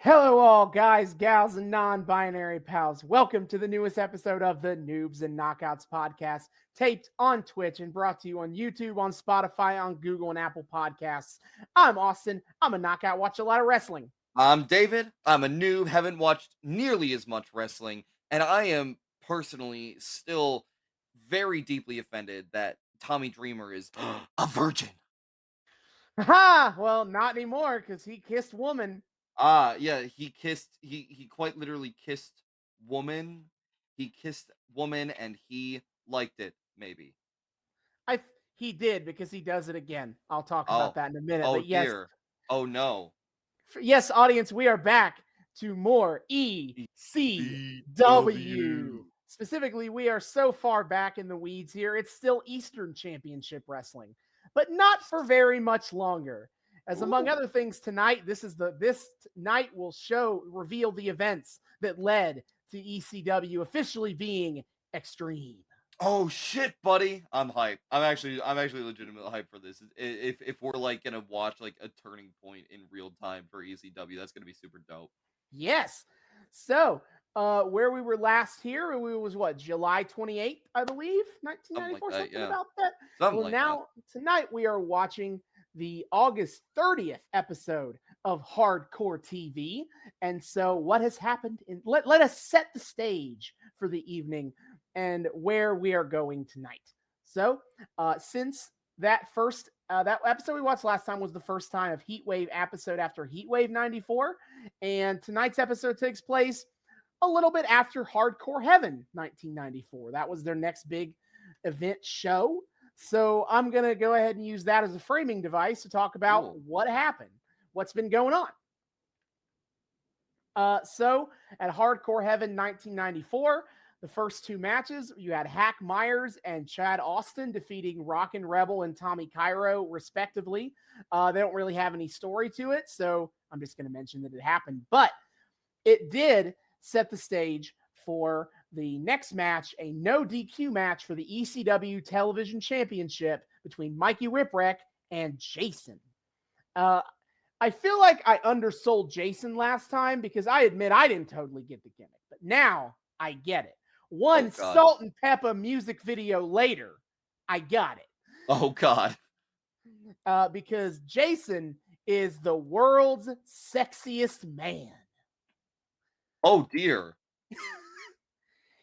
Hello, all guys, gals, and non binary pals. Welcome to the newest episode of the Noobs and Knockouts Podcast, taped on Twitch and brought to you on YouTube, on Spotify, on Google, and Apple Podcasts. I'm Austin. I'm a knockout, watch a lot of wrestling. I'm David. I'm a noob, haven't watched nearly as much wrestling, and I am personally still very deeply offended that Tommy Dreamer is a virgin. Ha! Well, not anymore because he kissed woman. Yeah, he quite literally kissed woman. He kissed woman and he liked it, maybe. I He did because he does it again. I'll talk about Oh. that in a minute. Oh But yes, dear. Oh no. yes, audience, we are back to more ECW. ECW. Specifically, we are so far back in the weeds here, it's still Eastern Championship Wrestling, but not for very much longer. As among Ooh. other things, tonight, this night will reveal the events that led to ECW officially being Extreme. Oh shit, buddy! I'm hyped. I'm actually legitimately hyped for this. If we're like gonna watch like a turning point in real time for ECW, that's gonna be super dope. Yes. So, where we were last here, it was what, July 28th, I believe, Something like 1994, that, something yeah. about that. Something Well, like that. now tonight we are watching the August 30th episode of Hardcore TV. And so, what has happened? Let us set the stage for the evening and where we are going tonight. So, since that episode we watched last time was the first time of Heatwave episode after Heatwave 94, and tonight's episode takes place a little bit after Hardcore Heaven 1994. That was their next big event show. So I'm going to go ahead and use that as a framing device to talk about Cool. what happened, what's been going on. So at Hardcore Heaven 1994, the first two matches, you had Hack Myers and Chad Austin defeating Rockin' Rebel and Tommy Cairo, respectively. They don't really have any story to it, so I'm just going to mention that it happened. But it did set the stage for the next match, a no DQ match for the ECW Television Championship between Mikey Whipwreck and Jason. Uh, I feel like I undersold Jason last time because I admit I didn't totally get the gimmick, but now I get it. Oh One god. Salt and Pepper music video later, I got it. Oh god. Because Jason is the world's sexiest man. Oh dear.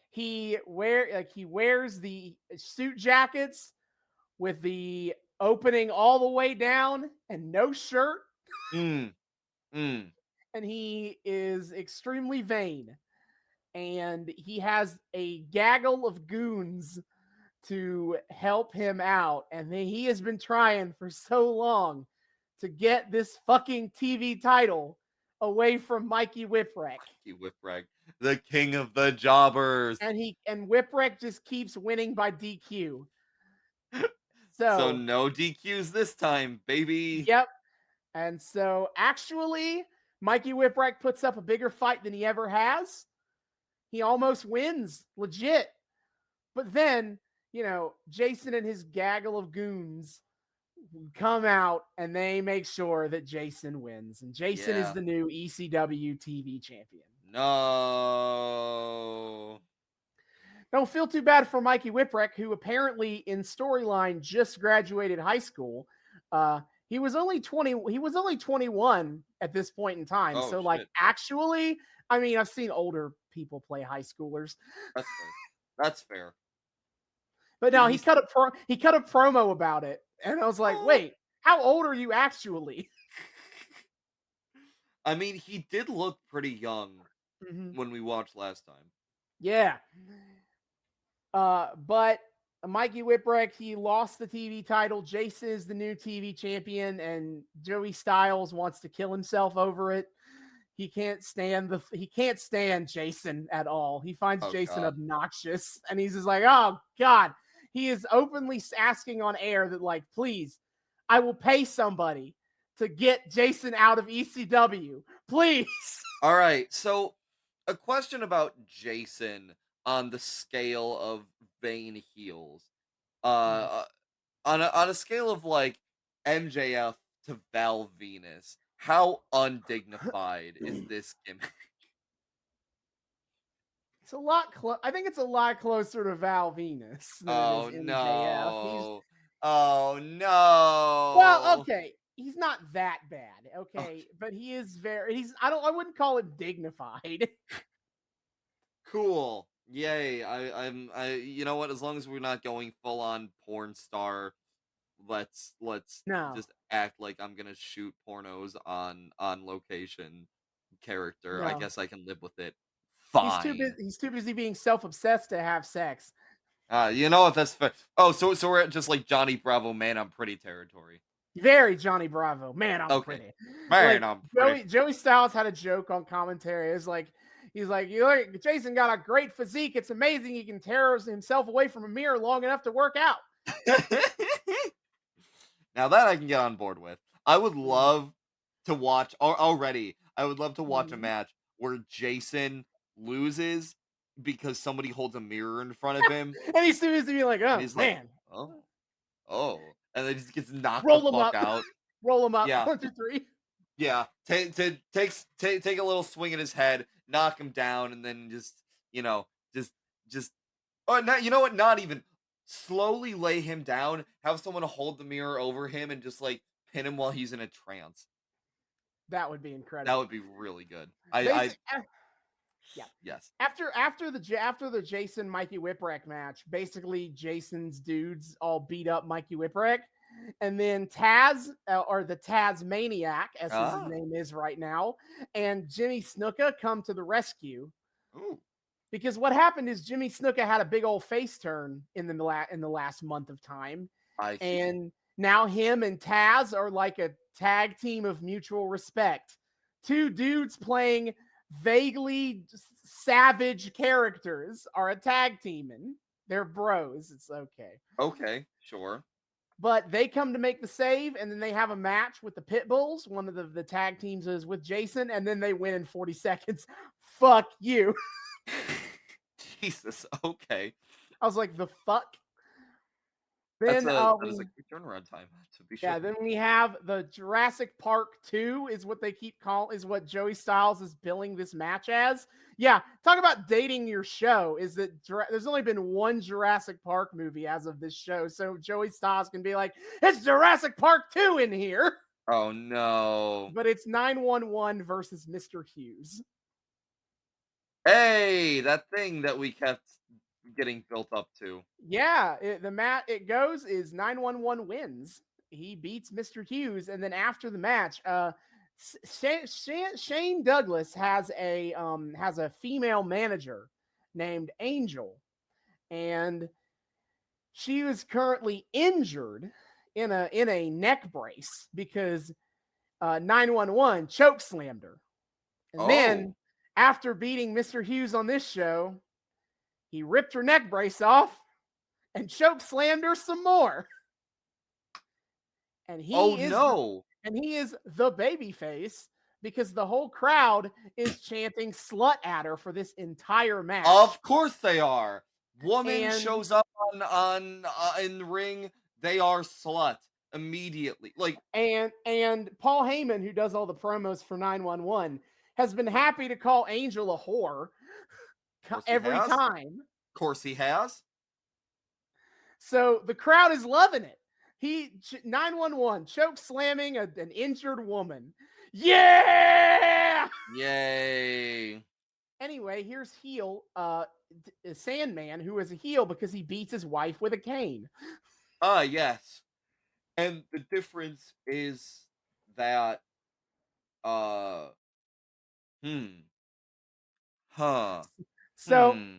He wears the suit jackets with the opening all the way down and no shirt, Mm. Mm. and he is extremely vain, and he has a gaggle of goons to help him out, and he has been trying for so long to get this fucking TV title away from Mikey Whipwreck. Mikey Whipwreck, the king of the jobbers. And Whipwreck just keeps winning by DQ. So So, no DQs this time, baby. yep. And so actually, Mikey Whipwreck puts up a bigger fight than he ever has. He almost wins, legit. But then, Jason and his gaggle of goons come out and they make sure that Jason wins. And Jason is Yeah. the new ECW TV champion. No. Don't feel too bad for Mikey Whipwreck, who apparently in storyline just graduated high school. He was only 20. He was only 21 at this point in time. Oh So, like, shit. actually, I mean, I've seen older people play high schoolers, That's fair. That's fair. but no, he He's cut a promo about it, and I was like, oh. wait, how old are you actually? I mean, he did look pretty young Mhm. when we watched last time. Yeah. But Mikey Whipwreck, he lost the TV title. Jason is the new TV champion, and Joey Styles wants to kill himself over it. He can't stand Jason at all. He finds Oh Jason god. obnoxious, and he's just like, oh god. He is openly asking on air that, like, please, I will pay somebody to get Jason out of ECW. Please. All right. So, a question about Jason on the scale of Vane heels. On a scale of like MJF to Val Venus, How undignified is this gimmick? It's a lot I think it's a lot closer to Val Venus than it is Oh MJF. He's no. Oh well, no. okay. He's not that bad, okay, but he is he's I wouldn't call it dignified. Cool. Yay. I you know what, as long as we're not going full on porn star, let's No. just act like I'm gonna shoot pornos on location character. I No. guess I can live with it. He's Fine. he's too busy being self-obsessed to have sex. You know what, that's fair. Oh, so we're at just like Johnny Bravo, man, I'm pretty territory. Very Johnny Bravo. Man, I'm Okay. pretty. Man, Like I'm pretty. Joey Styles had a joke on commentary. It's like he's like, you look, Jason got a great physique. It's amazing he can tear himself away from a mirror long enough to work out. Now that I can get on board with. I would Mm. love to watch already. I would love to watch a Mhm. match where Jason loses because somebody holds a mirror in front of him And he's too busy being like, and oh he's like, man, "Oh, oh," and then he just gets knocked the roll him fuck up, out. roll him up. Yeah, 1, 2, 3. yeah. Take a little swing at his head, knock him down, and then just you know just oh, not, you know what? Not even slowly lay him down. Have someone hold the mirror over him and just like pin him while he's in a trance. That would be That incredible. would be really good. I Basic, yeah. yes. After the Jason Mikey Whipwreck match, basically Jason's dudes all beat up Mikey Whipwreck, and then Taz or the Taz Maniac, as his Ah. name is right now, and Jimmy Snuka come to the rescue. Ooh. Because what happened is Jimmy Snuka had a big old face turn in the last month of time, I see. and now him and Taz are like a tag team of mutual respect. Two dudes playing vaguely savage characters are a tag team, and they're bros. It's okay. Okay. Sure. But they come to make the save, and then they have a match with the Pit Bulls. One of the tag teams is with Jason, and then they win in 40 seconds. Fuck you. Jesus. Okay. I was like, the fuck? That's Then that is a quick turnaround time to be sure. yeah, then we have the Jurassic Park 2 is what they keep calling, is what Joey Styles is billing this match as. Yeah, talk about dating your show. Is that there's only been one Jurassic Park movie as of this show, so Joey Styles can be like, it's Jurassic Park 2 in here. Oh no. But it's 911 versus Mr. Hughes. Hey, that thing that we kept getting built up to. Yeah, it goes is 911 wins. He beats Mr. Hughes, and then after the match, Shane Douglas has a female manager named Angel, and she is currently injured in a neck brace because 911 choke slammed her, and Oh. then after beating Mr. Hughes on this show, he ripped her neck brace off and choke slammed her some more. And Oh he is no. the baby face because the whole crowd is chanting slut at her for this entire match. Of course they are. Woman And shows up on in the ring, they are slut immediately. Like, and Paul Heyman, who does all the promos for 911, has been happy to call Angel a whore of course he every has. time. Of course he has. So the crowd is loving it. 911 choke slamming an injured woman. Yeah! Yay. Anyway, here's heel Sandman, who is a heel because he beats his wife with a cane. Yes. And the difference is that uh hmm. Huh. So, Hmm.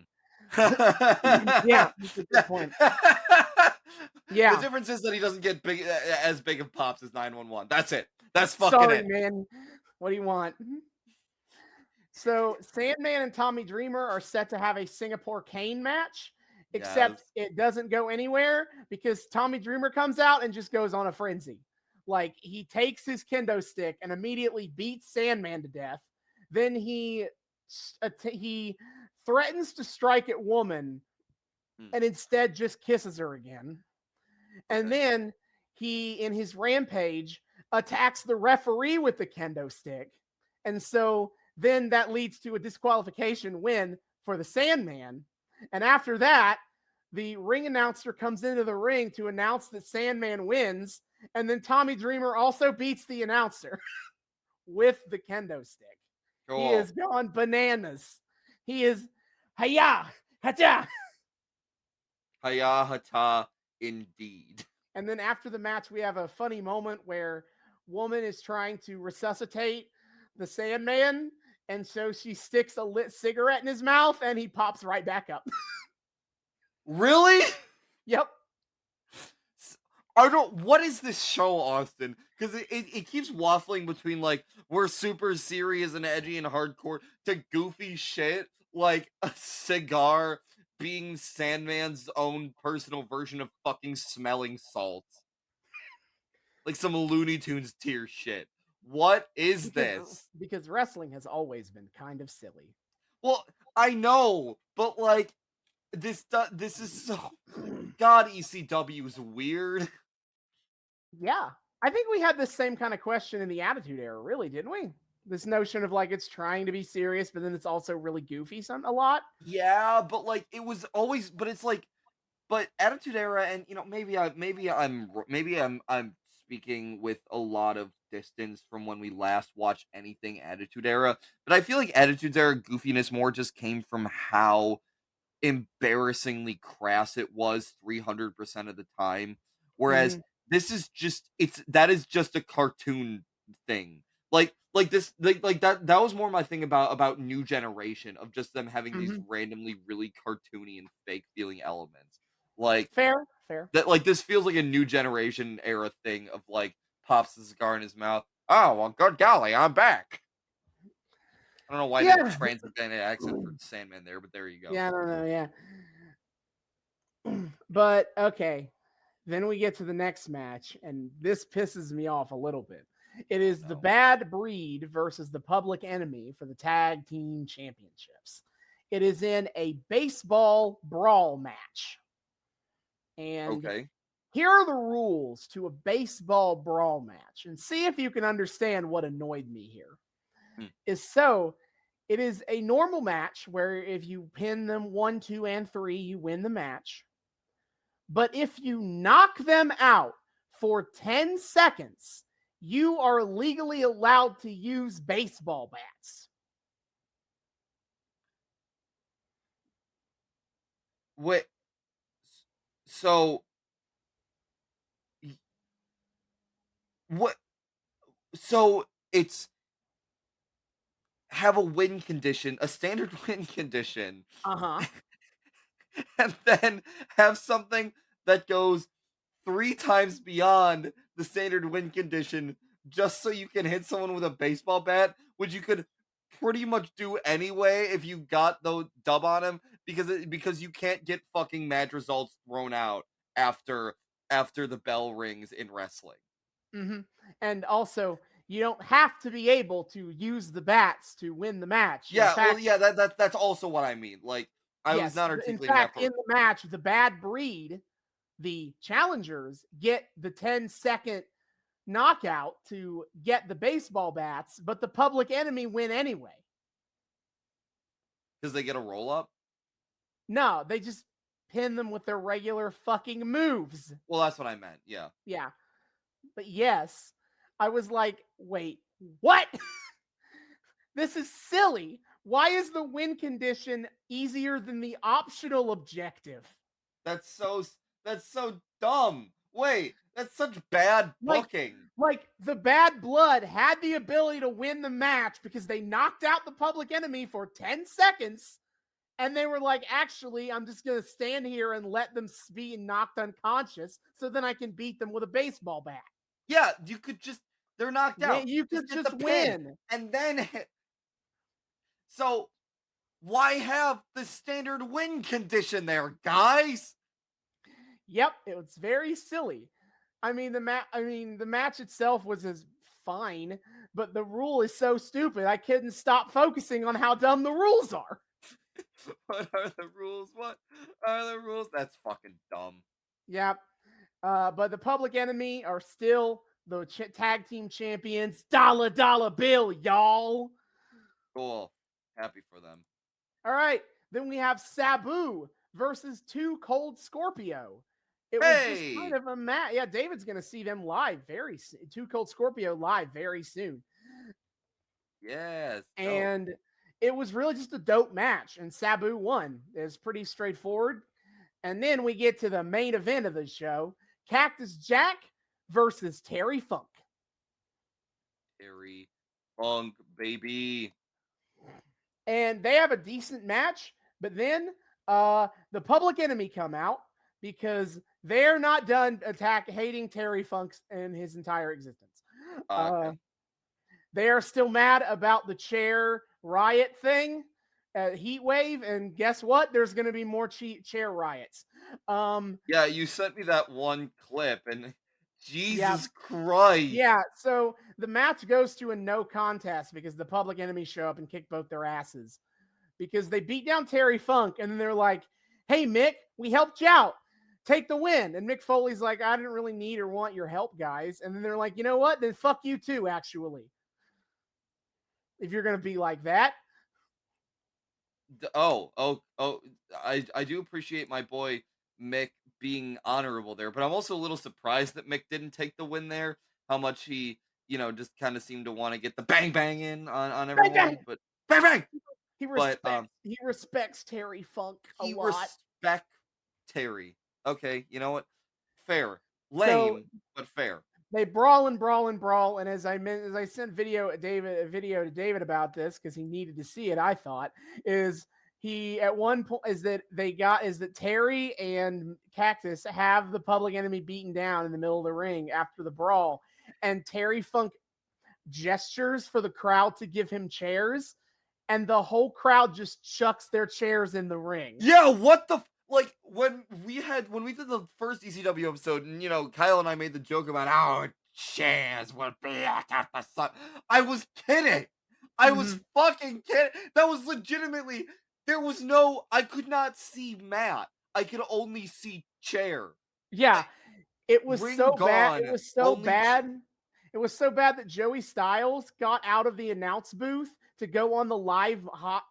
yeah, that's a good point. The Yeah. difference is that he doesn't get as big of pops as 911. That's it. That's fucking Sorry, it. man. What do you want? So, Sandman and Tommy Dreamer are set to have a Singapore cane match, except Yes. it doesn't go anywhere because Tommy Dreamer comes out and just goes on a frenzy. Like, he takes his kendo stick and immediately beats Sandman to death. Then he threatens to strike at woman and instead just kisses her again. And Okay. then he, in his rampage, attacks the referee with the kendo stick. And so then that leads to a disqualification win for the Sandman. And after that, the ring announcer comes into the ring to announce that Sandman wins. And then Tommy Dreamer also beats the announcer with the kendo stick. He Cool. is gone bananas. He is, hiya, hacha. Hayahata indeed. And then after the match, we have a funny moment where woman is trying to resuscitate the Sandman. And so she sticks a lit cigarette in his mouth and he pops right back up. Really? Yep. I don't. What is this show, Austin? Because it keeps waffling between like we're super serious and edgy and hardcore to goofy shit like a cigar being Sandman's own personal version of fucking smelling salts, like some Looney Tunes tier shit. What is this? Because wrestling has always been kind of silly. Well, I know, but like this is so. God, ECW is weird. Yeah. I think we had the same kind of question in the Attitude Era, really, didn't we? This notion of like it's trying to be serious, but then it's also really goofy a lot. Yeah, but like it was always, but it's like, but Attitude Era, and maybe I'm speaking with a lot of distance from when we last watched anything Attitude Era, but I feel like Attitude Era goofiness more just came from how embarrassingly crass it was 300% of the time, whereas Mhm. this is just that is just a cartoon thing. Like this like that was more my thing about New Generation, of just them having these Mhm. randomly really cartoony and fake feeling elements. Like Fair, fair. that, like this feels like a New Generation era thing of like pops the cigar in his mouth. Oh well, good golly, I'm back. I don't know why the Yeah. transatlantic accent for Sandman there, but there you go. Yeah, I don't know, yeah. But okay, then we get to the next match, and this pisses me off a little bit. It is the No. Bad Breed versus the Public Enemy for the Tag Team Championships. It is in a baseball brawl match. And Okay. here are the rules to a baseball brawl match, and see if you can understand what annoyed me here. Hmm. It is a normal match where if you pin them 1, 2, and 3, you win the match. But if you knock them out for 10 seconds, you are legally allowed to use baseball bats. Wait. So what? So it's have a win condition, a standard win condition, Uh-huh. and then have something that goes 3 times beyond the standard win condition, just so you can hit someone with a baseball bat, which you could pretty much do anyway if you got the dub on him, because you can't get fucking match results thrown out after the bell rings in wrestling. Mm-hmm. And also, you don't have to be able to use the bats to win the match. In Yeah, well, fact, yeah, that's also what I mean. Like, I was yes, not in articulating that fact, for. in the match, the Bad Breed, the challengers, get the 10-second knockout to get the baseball bats, but the Public Enemy win anyway. Because they get a roll up. No, they just pin them with their regular fucking moves. Well, that's what I meant. Yeah. Yeah. But yes, I was like, wait, what? This is silly. Why is the win condition easier than the optional objective? That's so that's so dumb. Wait, that's such bad Like, booking. like the Bad Blood had the ability to win the match because they knocked out the Public Enemy for 10 seconds. And they were like, actually, I'm just going to stand here and let them be knocked unconscious so then I can beat them with a baseball bat. Yeah, you could just they're knocked out. You Just could hit the just pin win. and then hit. So why have the standard win condition there, guys? Yep, it was very silly. The match itself was as fine, but the rule is so stupid. I couldn't stop focusing on how dumb the rules are. What are the rules? What are the rules? That's fucking dumb. Yep. But the Public Enemy are still the tag team champions, Dollar Bill, y'all. Cool. Happy for them. All right. Then we have Sabu versus Too Cold Scorpio. It was just kind Hey! of a match. Yeah, David's going to see them live very soon. Too Cold Scorpio live very soon. Yes. And it was really just a dope match. And Sabu won. It was pretty straightforward. And then we get to the main event of the show, Cactus Jack versus Terry Funk. Terry Funk, baby. And they have a decent match, but then the Public Enemy come out because they're not done hating Terry Funk in his entire existence. Okay. They are still mad about the chair riot thing, heat wave, and guess what? There's going to be more chair riots. Yeah, you sent me that one clip, and Yeah, Jesus Christ. yeah. So the match goes to a no contest because the Public Enemy show up and kick both their asses because they beat down Terry Funk, and then they're like, "Hey Mick, we helped you out. Take the win." And Mick Foley's like, "I didn't really need or want your help, guys." And then they're like, "You know what? Then fuck you too, actually. If you're gonna be like that." I do appreciate my boy Mick being honorable there, but I'm also a little surprised that Mick didn't take the win there. How much he, just kind of seemed to want to get the bang bang in on Bang, everyone, bang! but bang bang. He But respects Terry Funk a he lot. respect Terry. Okay, you know what? Fair, So lame, but fair. they brawl, and as I sent a video to David about this because he needed to see it. I thought is he at one point is that Terry and Cactus have the Public Enemy beaten down in the middle of the ring after the brawl, and Terry Funk gestures for the crowd to give him chairs, and the whole crowd just chucks their chairs in the ring. Yeah, what the like when we did the first ECW episode, and Kyle and I made the joke about how chairs would be at the sun. I was kidding. I was fucking kidding. That was legitimately I could not see Matt. I could only see chair. Yeah, it was Ring so bad. gone. It was so bad. It was so bad that Joey Styles got out of the announce booth to go on the live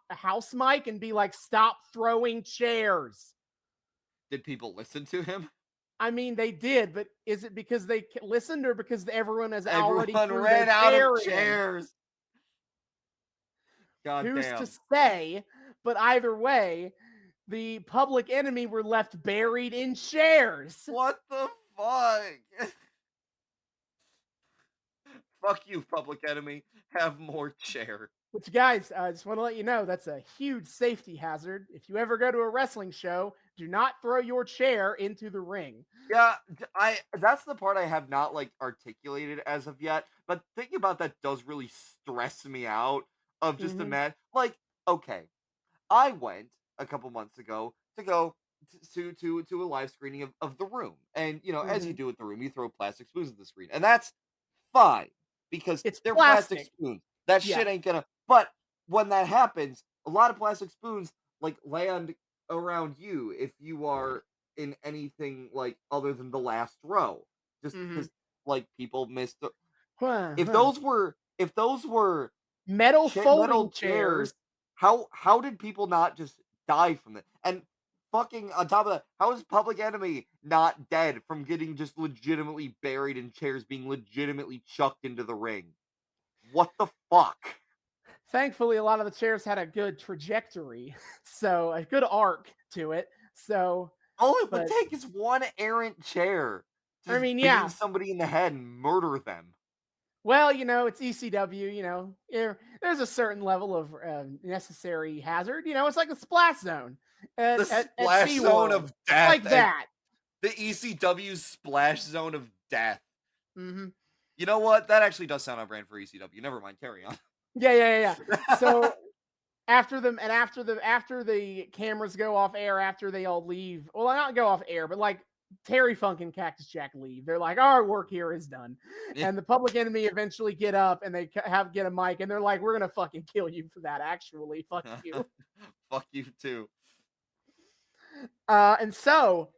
house mic and be like, "Stop throwing chairs." Did people listen to him? I mean, they did, but is it because they listened or because everyone has already Everyone ran out of chairs. God Who's damn. to say? But either way, the Public Enemy were left buried in chairs. What the fuck? Fuck you, Public Enemy. Have more chair. Which, guys, I just want to let you know that's a huge safety hazard. If you ever go to a wrestling show, do not throw your chair into the ring. Yeah, that's the part I have not articulated as of yet. But thinking about that does really stress me out. Of just okay, I went a couple months ago to go to a live screening of The Room, and as you do with The Room, you throw plastic spoons at the screen, and that's fine because It's they're plastic. plastic spoons. That shit ain't gonna. But when that happens, a lot of plastic spoons land around you if you are in anything other than the last row, just because people missed. If those were metal folding metal chairs, how did people not just die from it? And fucking on top of that, how is Public Enemy not dead from getting just legitimately buried in chairs, being legitimately chucked into the ring? What the fuck? Thankfully, a lot of the chairs had a good trajectory, so a good arc to it. So all it would take is one errant chair to beam somebody in the head and murder them. Well, it's ECW. There's a certain level of necessary hazard. It's like a splash zone. The splash zone of death, like that. The ECW splash zone of death. Mm-hmm. You know what? That actually does sound on brand for ECW. Never mind. Carry on. Yeah. So after the cameras go off air, after they all leave, well, not go off air, but Terry Funk and Cactus Jack leave. They're like, our work here is done. Yeah. And the Public Enemy eventually get up and they get a mic and they're like, we're going to fucking kill you for that. Actually, fuck you. Fuck you too. And so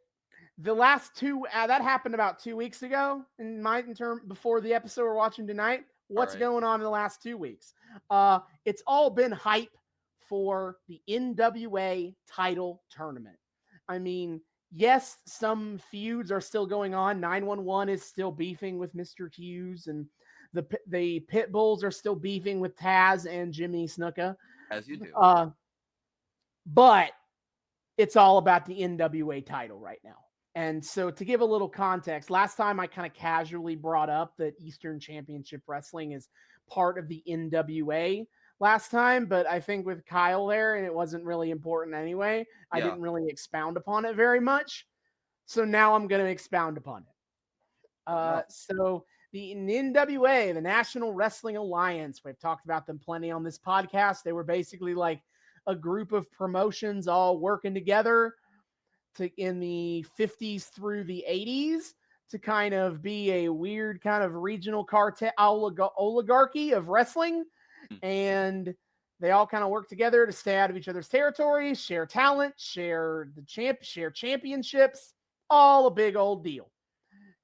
The last two that happened about 2 weeks ago before the episode we're watching tonight. All What's right. going on in the last 2 weeks? It's all been hype for the NWA title tournament. I mean, yes, some feuds are still going on. 911 is still beefing with Mr. Hughes, and the Pit Bulls are still beefing with Taz and Jimmy Snuka. As you do. But it's all about the NWA title right now. And so, to give a little context, last time I kind of casually brought up that Eastern Championship Wrestling is part of the NWA last time, but I think with Kyle there, and it wasn't really important anyway, I Yeah. didn't really expound upon it very much. So now I'm going to expound upon it. So the NWA, the National Wrestling Alliance, we've talked about them plenty on this podcast. They were basically like a group of promotions all working together in the 50s through the 80s to kind of be a weird kind of regional cartel oligarchy of wrestling. And they all kind of work together to stay out of each other's territories, share talent, share championships, all a big old deal.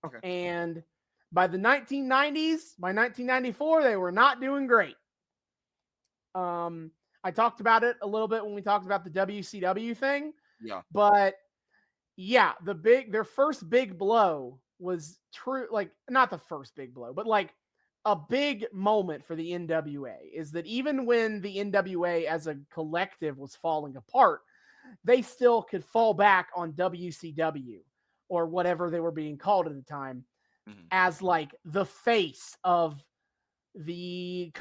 Okay. And by the 1990s, by 1994, they were not doing great. I talked about it a little bit when we talked about the WCW thing. Yeah. But yeah, their first big blow was true, like not the first big blow, but like a big moment for the NWA is that even when the NWA as a collective was falling apart, they still could fall back on WCW or whatever they were being called at the time as like the face of the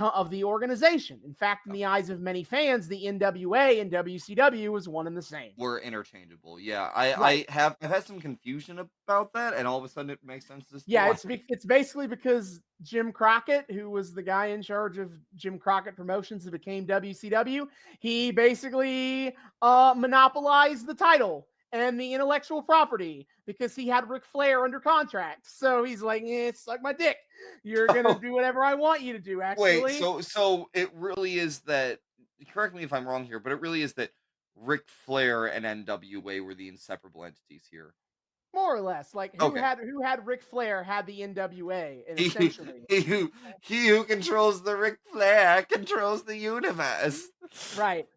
organization. In fact, in the eyes of many fans, the NWA and WCW was one and the same. Were interchangeable. Yeah. Right. I've had some confusion about that, and all of a sudden it makes sense as to Yeah, why. it's basically because Jim Crockett, who was the guy in charge of Jim Crockett Promotions that became WCW, he basically monopolized the title and the intellectual property because he had Ric Flair under contract. So he's like, suck my dick. You're gonna do whatever I want you to do. Wait, Actually, so it really is that, correct me if I'm wrong here, but it really is that Ric Flair and NWA were the inseparable entities here. more or less, like Okay. who had Ric Flair had the NWA, and He, essentially, he who controls the Ric Flair controls the universe. right.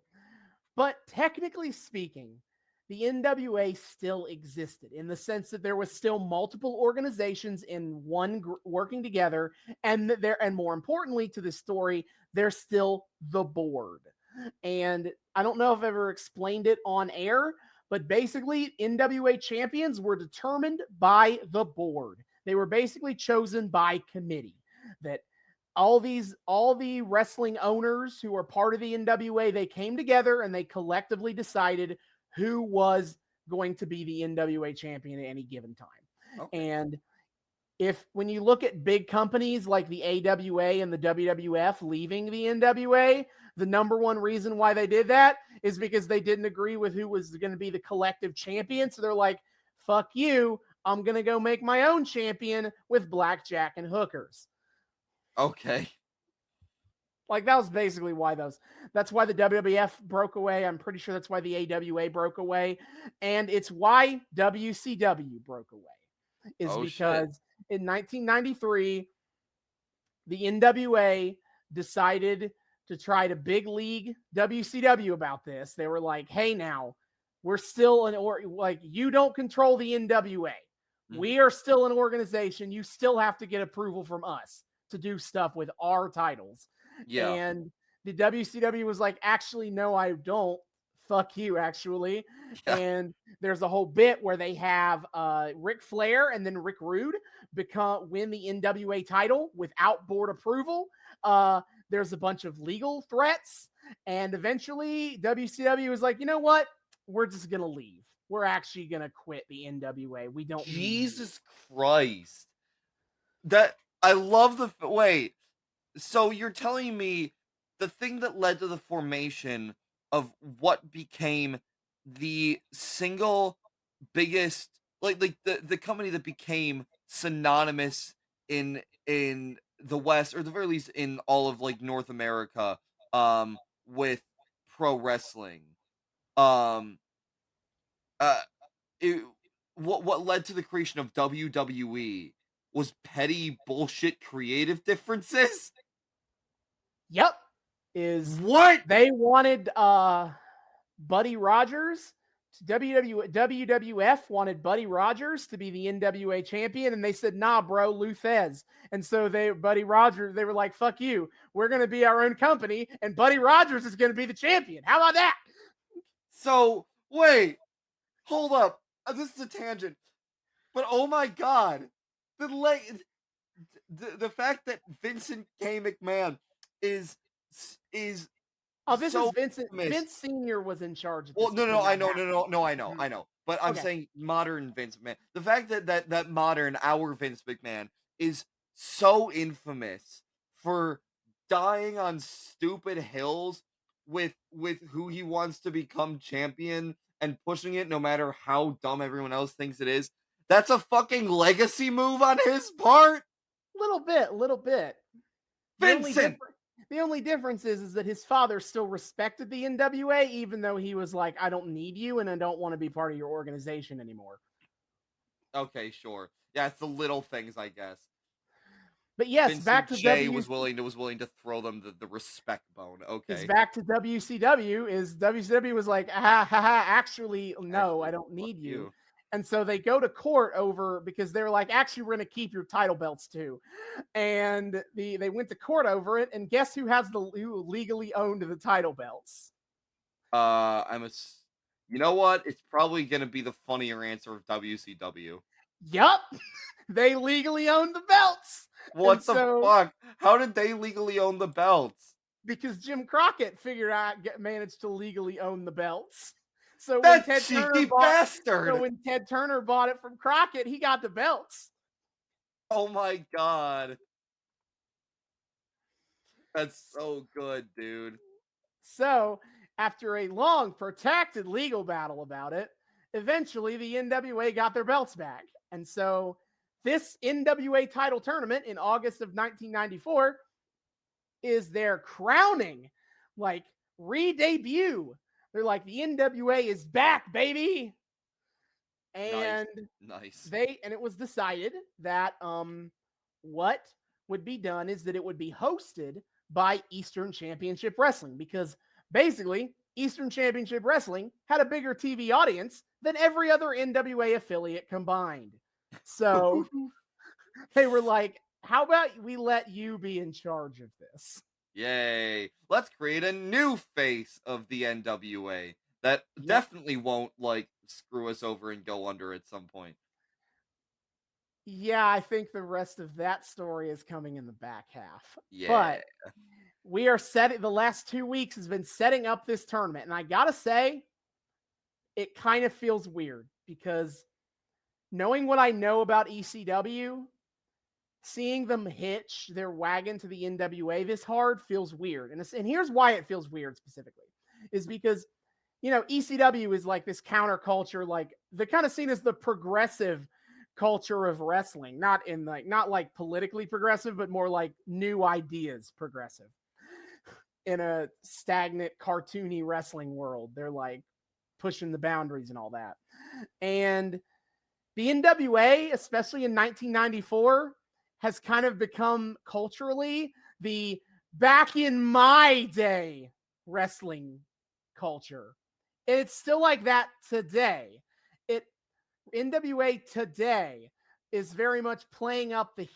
But technically speaking, the NWA still existed in the sense that there was still multiple organizations in working together, and and more importantly to this story, there's still the board. And I don't know if I've ever explained it on air, but basically NWA champions were determined by the board. They were basically chosen by committee. That all the wrestling owners who are part of the NWA, they came together and they collectively decided who was going to be the NWA champion at any given time. Okay. And when you look at big companies like the AWA and the WWF leaving the NWA, the number one reason why they did that is because they didn't agree with who was going to be the collective champion. So they're like, fuck you, I'm going to go make my own champion with blackjack and hookers. Okay. Like that was basically why that's why the WWF broke away. I'm pretty sure that's why the AWA broke away. And it's why WCW broke away. Is because in 1993, the NWA decided to try to big league WCW about this. They were like, hey, now we're still you don't control the NWA. We are still an organization. You still have to get approval from us to do stuff with our titles. Yeah. And the WCW was like, actually, no, I don't. Fuck you, actually. Yeah. And there's a whole bit where they have Ric Flair and then Rick Rude win the NWA title without board approval. There's a bunch of legal threats. And eventually WCW was like, you know what? We're just going to leave. We're actually going to quit the NWA. We don't. Jesus Christ. That I love the wait. So you're telling me the thing that led to the formation of what became the single biggest, like the company that became synonymous in the West, or at the very least in all of like North America, with pro wrestling, um uh it, what led to the creation of WWE was petty bullshit creative differences? Yep. Is What? they wanted Buddy Rogers. WWF wanted Buddy Rogers to be the NWA champion, and they said, "Nah, bro, Lou Thez." And so Buddy Rogers, they were like, "Fuck you, we're gonna be our own company, and Buddy Rogers is gonna be the champion." How about that? So wait, hold up. This is a tangent, but oh my god, the the fact that Vincent K. McMahon is is Oh, this is so Vincent. famous. Vince Senior was in charge of Well, this no, when no, I that know, happened. I know. But I'm Okay. saying modern Vince McMahon. The fact that modern our Vince McMahon is so infamous for dying on stupid hills with who he wants to become champion and pushing it no matter how dumb everyone else thinks it is. That's a fucking legacy move on his part. Little bit. Vincent. The only difference is that his father still respected the NWA, even though he was like, "I don't need you, and I don't want to be part of your organization anymore." Okay, sure. Yeah, it's the little things, I guess. But yes, Vincent back to J was willing to throw them the respect bone. Is Okay. back to WCW. Is WCW was like, "Ha ha ha, actually, no, I Actually, don't fuck need you." you. And so they go to court over because they're like, "Actually, we're going to keep your title belts too." And they went to court over it, and guess who who legally owned the title belts? You know what? It's probably gonna be the funnier answer of WCW. Yup. They legally owned the belts. And What the so fuck? How did they legally own the belts? because Jim Crockett managed to legally own the belts. So That cheeky bastard! when Ted Turner bought it from Crockett, he got the belts. Oh my god. That's so good, dude. So, after a long, protracted legal battle about it, eventually the NWA got their belts back. And so, this NWA title tournament in August of 1994 is their crowning, like, re-debut. They're like, the NWA is back, baby. And Nice. it was decided that what would be done is that it would be hosted by Eastern Championship Wrestling, because basically Eastern Championship Wrestling had a bigger TV audience than every other NWA affiliate combined. So they were like, "How about we let you be in charge of this?" Yay. Let's create a new face of the NWA that definitely won't like screw us over and go under at some point. Yeah, I think the rest of that story is coming in the back half. Yeah. But we are setting, the last 2 weeks has been setting up this tournament. And I got to say, it kind of feels weird because knowing what I know about ECW, seeing them hitch their wagon to the NWA this hard feels weird. And here's why it feels weird specifically is because, ECW is like this counterculture, like the kind of seen as the progressive culture of wrestling, not like politically progressive, but more like new ideas progressive. In a stagnant, cartoony wrestling world, they're like pushing the boundaries and all that. And the NWA, especially in 1994, has kind of become culturally the back in my day wrestling culture. And it's still like that today. NWA today is very much playing up the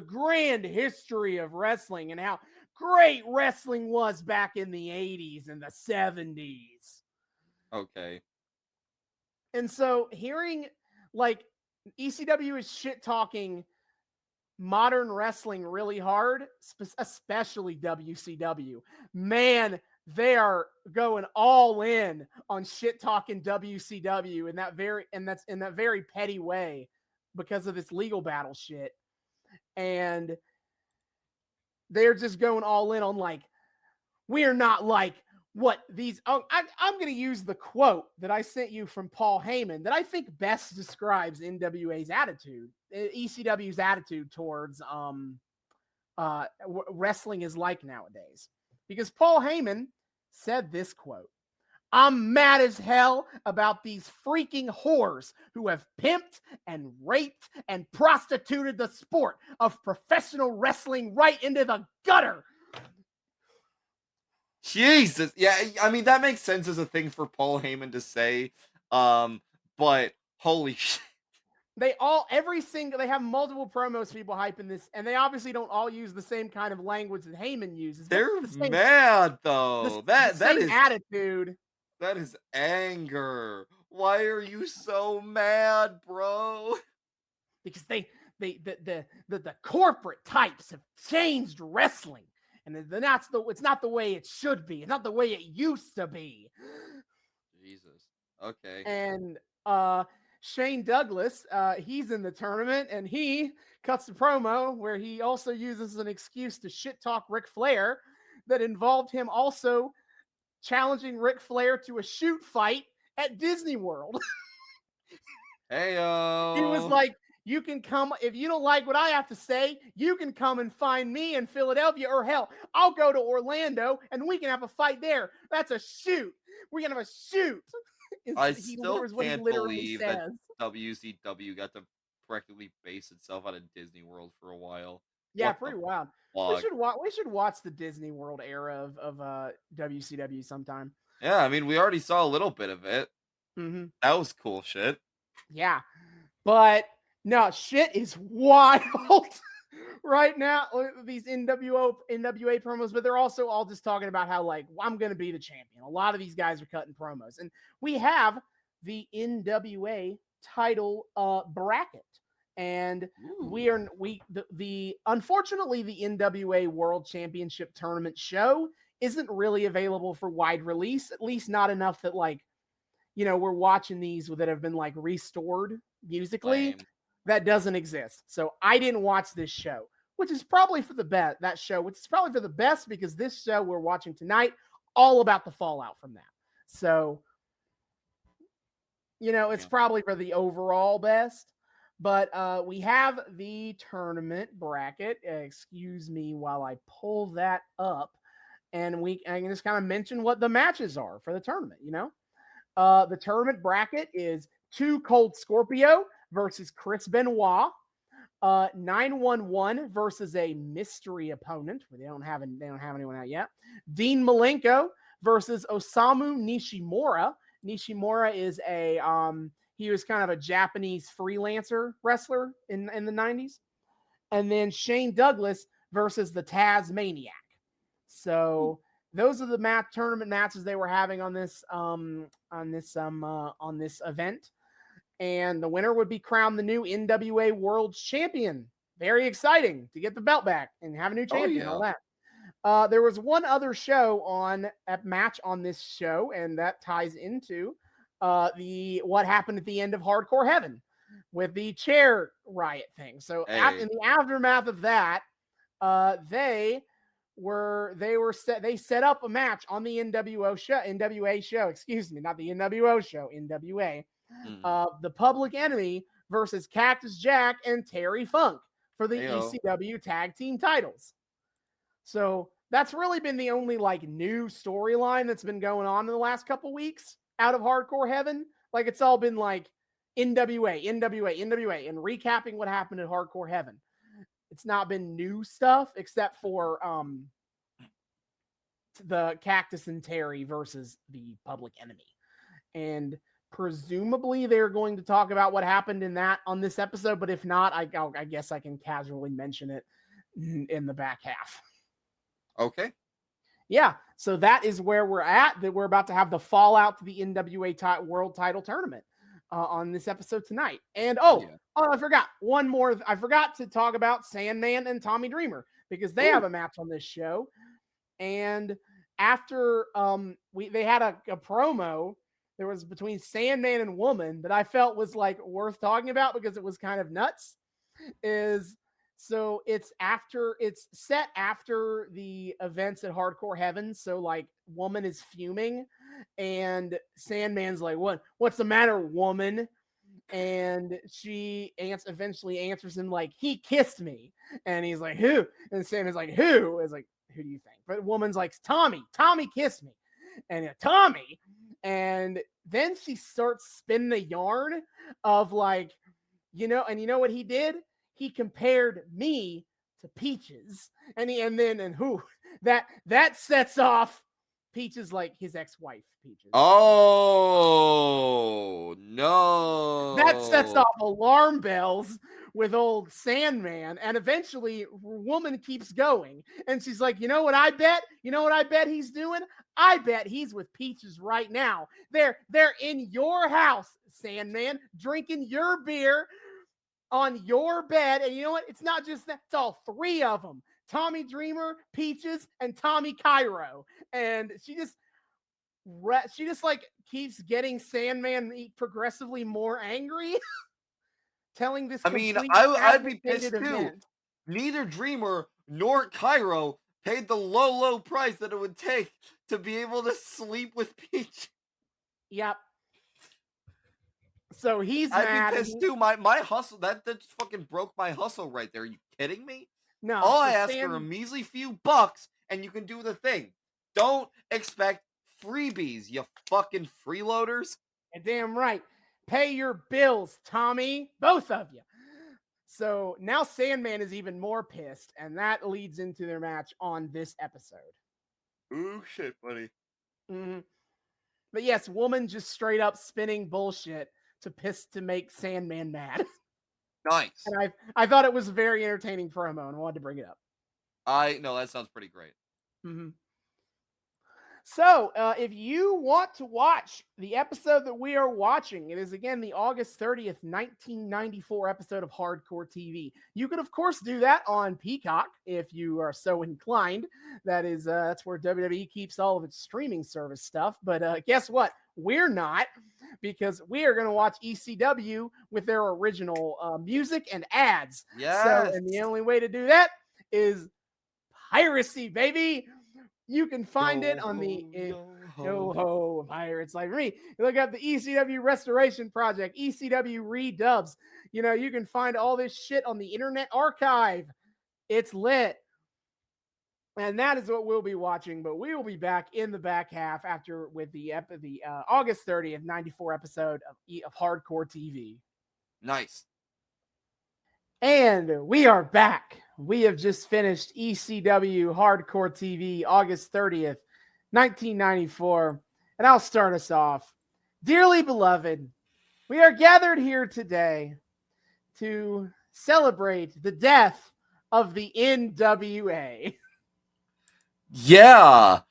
grand history of wrestling and how great wrestling was back in the 80s and the 70s. Okay. And so hearing like ECW is shit talking modern wrestling really hard, especially WCW. Man, they are going all in on shit talking WCW that's in that very petty way because of this legal battle shit. And they're just going all in on like, we're not like what these. Oh, I'm going to use the quote that I sent you from Paul Heyman that I think best describes NWA's attitude, ECW's attitude towards wrestling is like nowadays. Because Paul Heyman said this quote: I'm mad as hell about these freaking whores who have pimped and raped and prostituted the sport of professional wrestling right into the gutter. Jesus. Yeah, I mean that makes sense as a thing for Paul Heyman to say. But holy shit. They have multiple promos, people hyping this, and they obviously don't all use the same kind of language that Heyman uses, but They're mad though. the That same is attitude. that is anger. Why are you so mad, bro? Because the corporate types have changed wrestling, and it's not the way it should be. It's not the way it used to be. Jesus. Okay. And Shane Douglas, he's in the tournament, and he cuts a promo where he also uses an excuse to shit talk Ric Flair that involved him also challenging Ric Flair to a shoot fight at Disney World. He was Heyo. like, you can come, if you don't like what I have to say, you can come and find me in Philadelphia, or hell, I'll go to Orlando and we can have a fight there. That's a shoot. We're going to have a shoot. I still Is what he can't literally believe that says. WCW got to practically base itself out of Disney World for a while. Yeah, What the pretty wild. fuck? We should watch the Disney World era of WCW sometime. Yeah, I mean, we already saw a little bit of it. Mm-hmm. That was cool shit. Yeah, but no, shit is wild right now. These NWA promos, but they're also all just talking about how, like, I'm going to be the champion. A lot of these guys are cutting promos, and we have the NWA title bracket, and unfortunately the NWA World Championship Tournament show isn't really available for wide release, at least not enough that, like, we're watching these that have been like restored musically. Lame. That doesn't exist. So I didn't watch this show, which is probably for the best. That show, which is probably for the best, because this show we're watching tonight, all about the fallout from that. So, it's probably for the overall best. But we have the tournament bracket. Excuse me while I pull that up, and I can just kind of mention what the matches are for the tournament. The tournament bracket is 2 Cold Scorpio versus Chris Benoit, 911 versus a mystery opponent where they don't have anyone out yet. Dean Malenko versus Osamu Nishimura. Nishimura is he was kind of a Japanese freelancer wrestler in the 90s. And then Shane Douglas versus the Tasmaniac. So those are the tournament matches they were having on this event, and the winner would be crowned the new NWA World Champion. Very exciting to get the belt back and have a new champion. All that. There was one other match on this show, and that ties into what happened at the end of Hardcore Heaven with the chair riot thing. So in the aftermath of that, they set up a match on the NWA show, excuse me, not the NWO show, NWA. The Public Enemy versus Cactus Jack and Terry Funk for the ECW tag team titles. So that's really been the only like new storyline that's been going on in the last couple weeks out of Hardcore Heaven. Like, it's all been like NWA, and recapping what happened at Hardcore Heaven. It's not been new stuff except for the Cactus and Terry versus the Public Enemy. And presumably they're going to talk about what happened in that on this episode, but if not, I guess I can casually mention it in the back half. Okay. Yeah, so that is where we're at. That we're about to have the fallout to the NWA World Title Tournament on this episode tonight. And I forgot one more. I forgot to talk about Sandman and Tommy Dreamer, because they have a match on this show. And after they had a promo, there was between Sandman and Woman that I felt was like worth talking about because it was kind of nuts. So it's set after the events at Hardcore Heaven. So like Woman is fuming and Sandman's like, what's the matter, woman? And she eventually answers him like, he kissed me. And he's like, who? And Sandman's like, who? It's like, who do you think? But Woman's like, Tommy kissed me. And Tommy. And then she starts spinning the yarn of like, you know what he did? He compared me to Peaches. That sets off Peaches, like his ex-wife, Peaches. Oh That sets no. off alarm bells with old Sandman, and eventually woman keeps going. And she's like, you know what I bet? You know what I bet he's doing? I bet he's with Peaches right now. They're in your house, Sandman, drinking your beer on your bed. And you know what? It's not just that, it's all three of them. Tommy Dreamer, Peaches, and Tommy Cairo. And she just like keeps getting Sandman progressively more angry, telling this I mean, complete I'd be fabricated pissed too. event. Neither Dreamer nor Cairo paid the low price that it would take to be able to sleep with Peach. Yep. So he's I'd mad. be pissed too. My hustle, that just fucking broke my hustle right there. Are you kidding me? No, All so I ask for a measly few bucks, and you can do the thing. Don't expect freebies, you fucking freeloaders. damn right. Pay your bills, Tommy. Both of you. So now Sandman is even more pissed, and that leads into their match on this episode. Ooh, shit, buddy. Mm-hmm. But yes, woman just straight up spinning bullshit to make Sandman mad. Nice. And I thought it was a very entertaining promo, and I wanted to bring it up. No, that sounds pretty great. Mm-hmm. So, if you want to watch the episode that we are watching, it is again the August 30th, 1994 episode of Hardcore TV. You could, of course, do that on Peacock if you are so inclined. That's where WWE keeps all of its streaming service stuff. But guess what? We're not, because we are going to watch ECW with their original music and ads. Yes. So, and the only way to do that is piracy, baby. You can find it on the Yo Ho Pirates like me. Look up the ECW Restoration Project, ECW Redubs. You can find all this shit on the Internet Archive. It's lit. And that is what we'll be watching, but we will be back in the back half after with the August 30th, 94 episode of Hardcore TV. Nice. And we are back. We have just finished ECW Hardcore TV, August 30th, 1994. And I'll start us off. Dearly beloved, we are gathered here today to celebrate the death of the NWA. Yeah.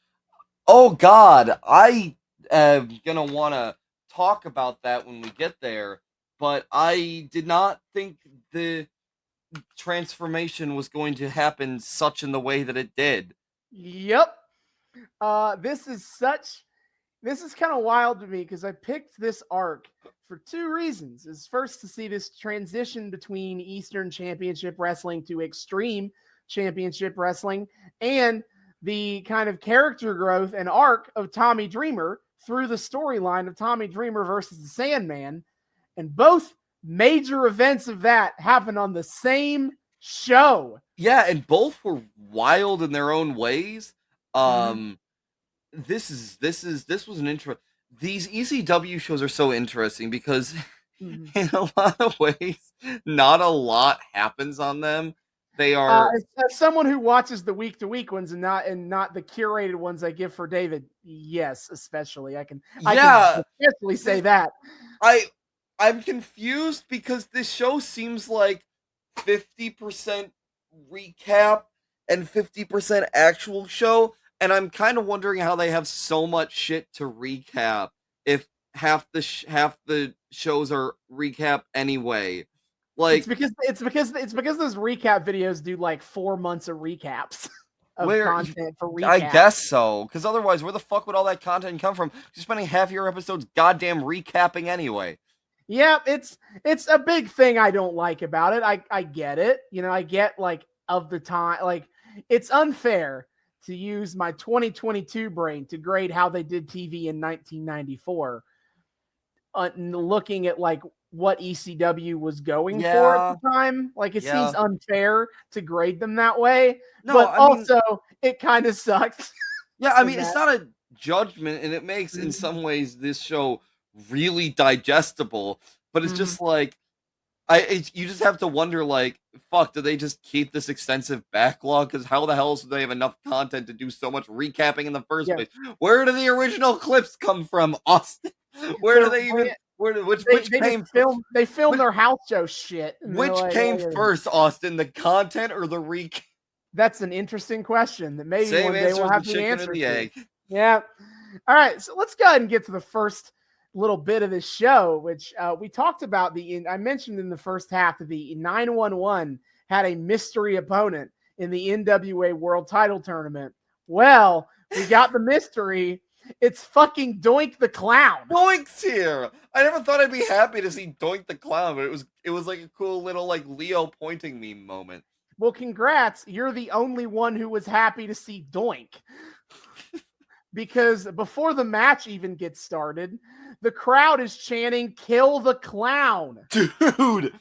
Oh, God. I am going to want to talk about that when we get there. But I did not think the transformation was going to happen such in the way that it did. Yep. This is kind of wild to me because I picked this arc for two reasons. Is first to see this transition between Eastern Championship Wrestling to Extreme Championship Wrestling, and the kind of character growth and arc of Tommy Dreamer through the storyline of Tommy Dreamer versus the Sandman. And both major events of that happened on the same show. Yeah, and both were wild in their own ways. This was an intro. These ECW shows are so interesting because in a lot of ways, not a lot happens on them. They are as someone who watches the week-to-week ones and not the curated ones I give for David. Yes, especially I can especially say that. I'm confused because this show seems like 50% recap and 50% actual show, and I'm kind of wondering how they have so much shit to recap if half the shows are recap anyway. Like it's because those recap videos do like 4 months of recaps of content for recap. I guess so, because otherwise, where the fuck would all that content come from? You're spending half your episodes goddamn recapping anyway. Yeah, it's a big thing I don't like about it. I get it. I get like of the time, like it's unfair to use my 2022 brain to grade how they did TV in 1994. Looking at like what ECW was going for at the time, like it seems unfair to grade them that way. No, but also it kind of sucks. Yeah, I mean, it's not a judgment, and it makes in some ways this show really digestible. But it's just like you just have to wonder, like, fuck, do they just keep this extensive backlog? Because how the hell do they have enough content to do so much recapping in the first place? Where do the original clips come from, Austin? Where do they even? Which came? They filmed their house show shit. Which came first, Austin? The content or the recap? That's an interesting question that maybe one day we'll have the answer the to. egg. Yeah. All right, so let's go ahead and get to the first little bit of this show, which we talked about. I mentioned in the first half that the 911 had a mystery opponent in the NWA World Title Tournament. Well, we got the mystery. It's fucking Doink the Clown. Doink's here. I never thought I'd be happy to see Doink the Clown, but it was like a cool little like Leo pointing meme moment. Well, congrats. You're the only one who was happy to see Doink. Because before the match even gets started, the crowd is chanting, "Kill the clown." Dude,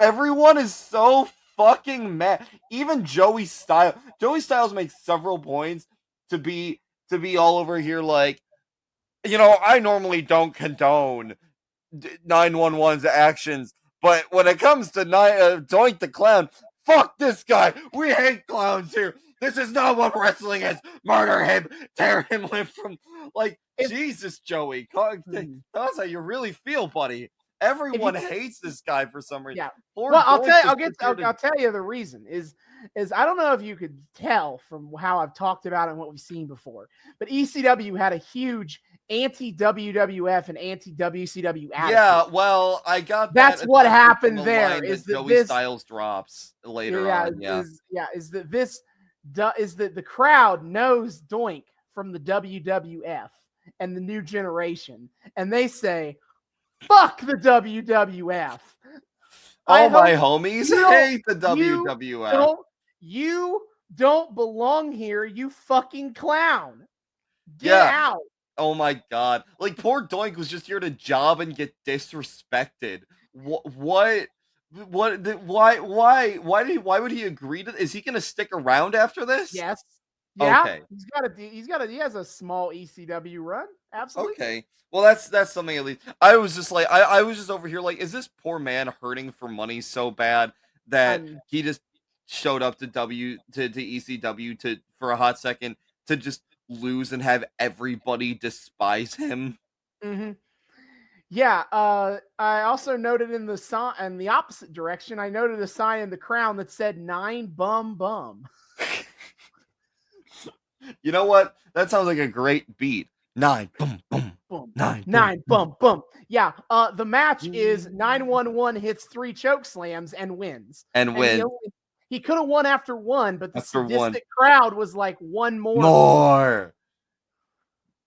everyone is so fucking mad. Even Joey Styles. Joey Styles makes several points to be all over here like, I normally don't condone 911's actions, but when it comes to Doink the Clown, fuck this guy. We hate clowns here. This is not what wrestling is. Murder him, tear him limb from. Like, Jesus, Joey. Tell us how you really feel, buddy. Everyone hates this guy for some reason. Yeah. Well, I'll tell you the reason is I don't know if you could tell from how I've talked about it and what we've seen before, but ECW had a huge anti-WWF and anti-WCW attitude. Yeah, well, I got that. That's what happened there. Is that Joey Styles drops later on? Is that the crowd knows Doink from the WWF and the new generation, and they say, "Fuck the WWF." All my homies hate the WWF. You don't belong here, you fucking clown. Get out. Oh my god. Like, poor Doink was just here to job and get disrespected. Why would he agree to? Is he going to stick around after this? Yes. Yeah. Okay. He has a small ECW run. Absolutely. Okay. Well, that's something at least. I was just like, I was just over here like, is this poor man hurting for money so bad that he just showed up to ECW for a hot second to just lose and have everybody despise him? Mm-hmm. Yeah, I also noted in the opposite direction, I noted a sign in the crown that said 9 bum bum. You know what? That sounds like a great beat. 9 bum bum. Boom. 9 bum bum. Yeah, the match is 911 hits 3 choke slams and wins. He could have won after 1, but the sadistic crowd was like, 1 more. More.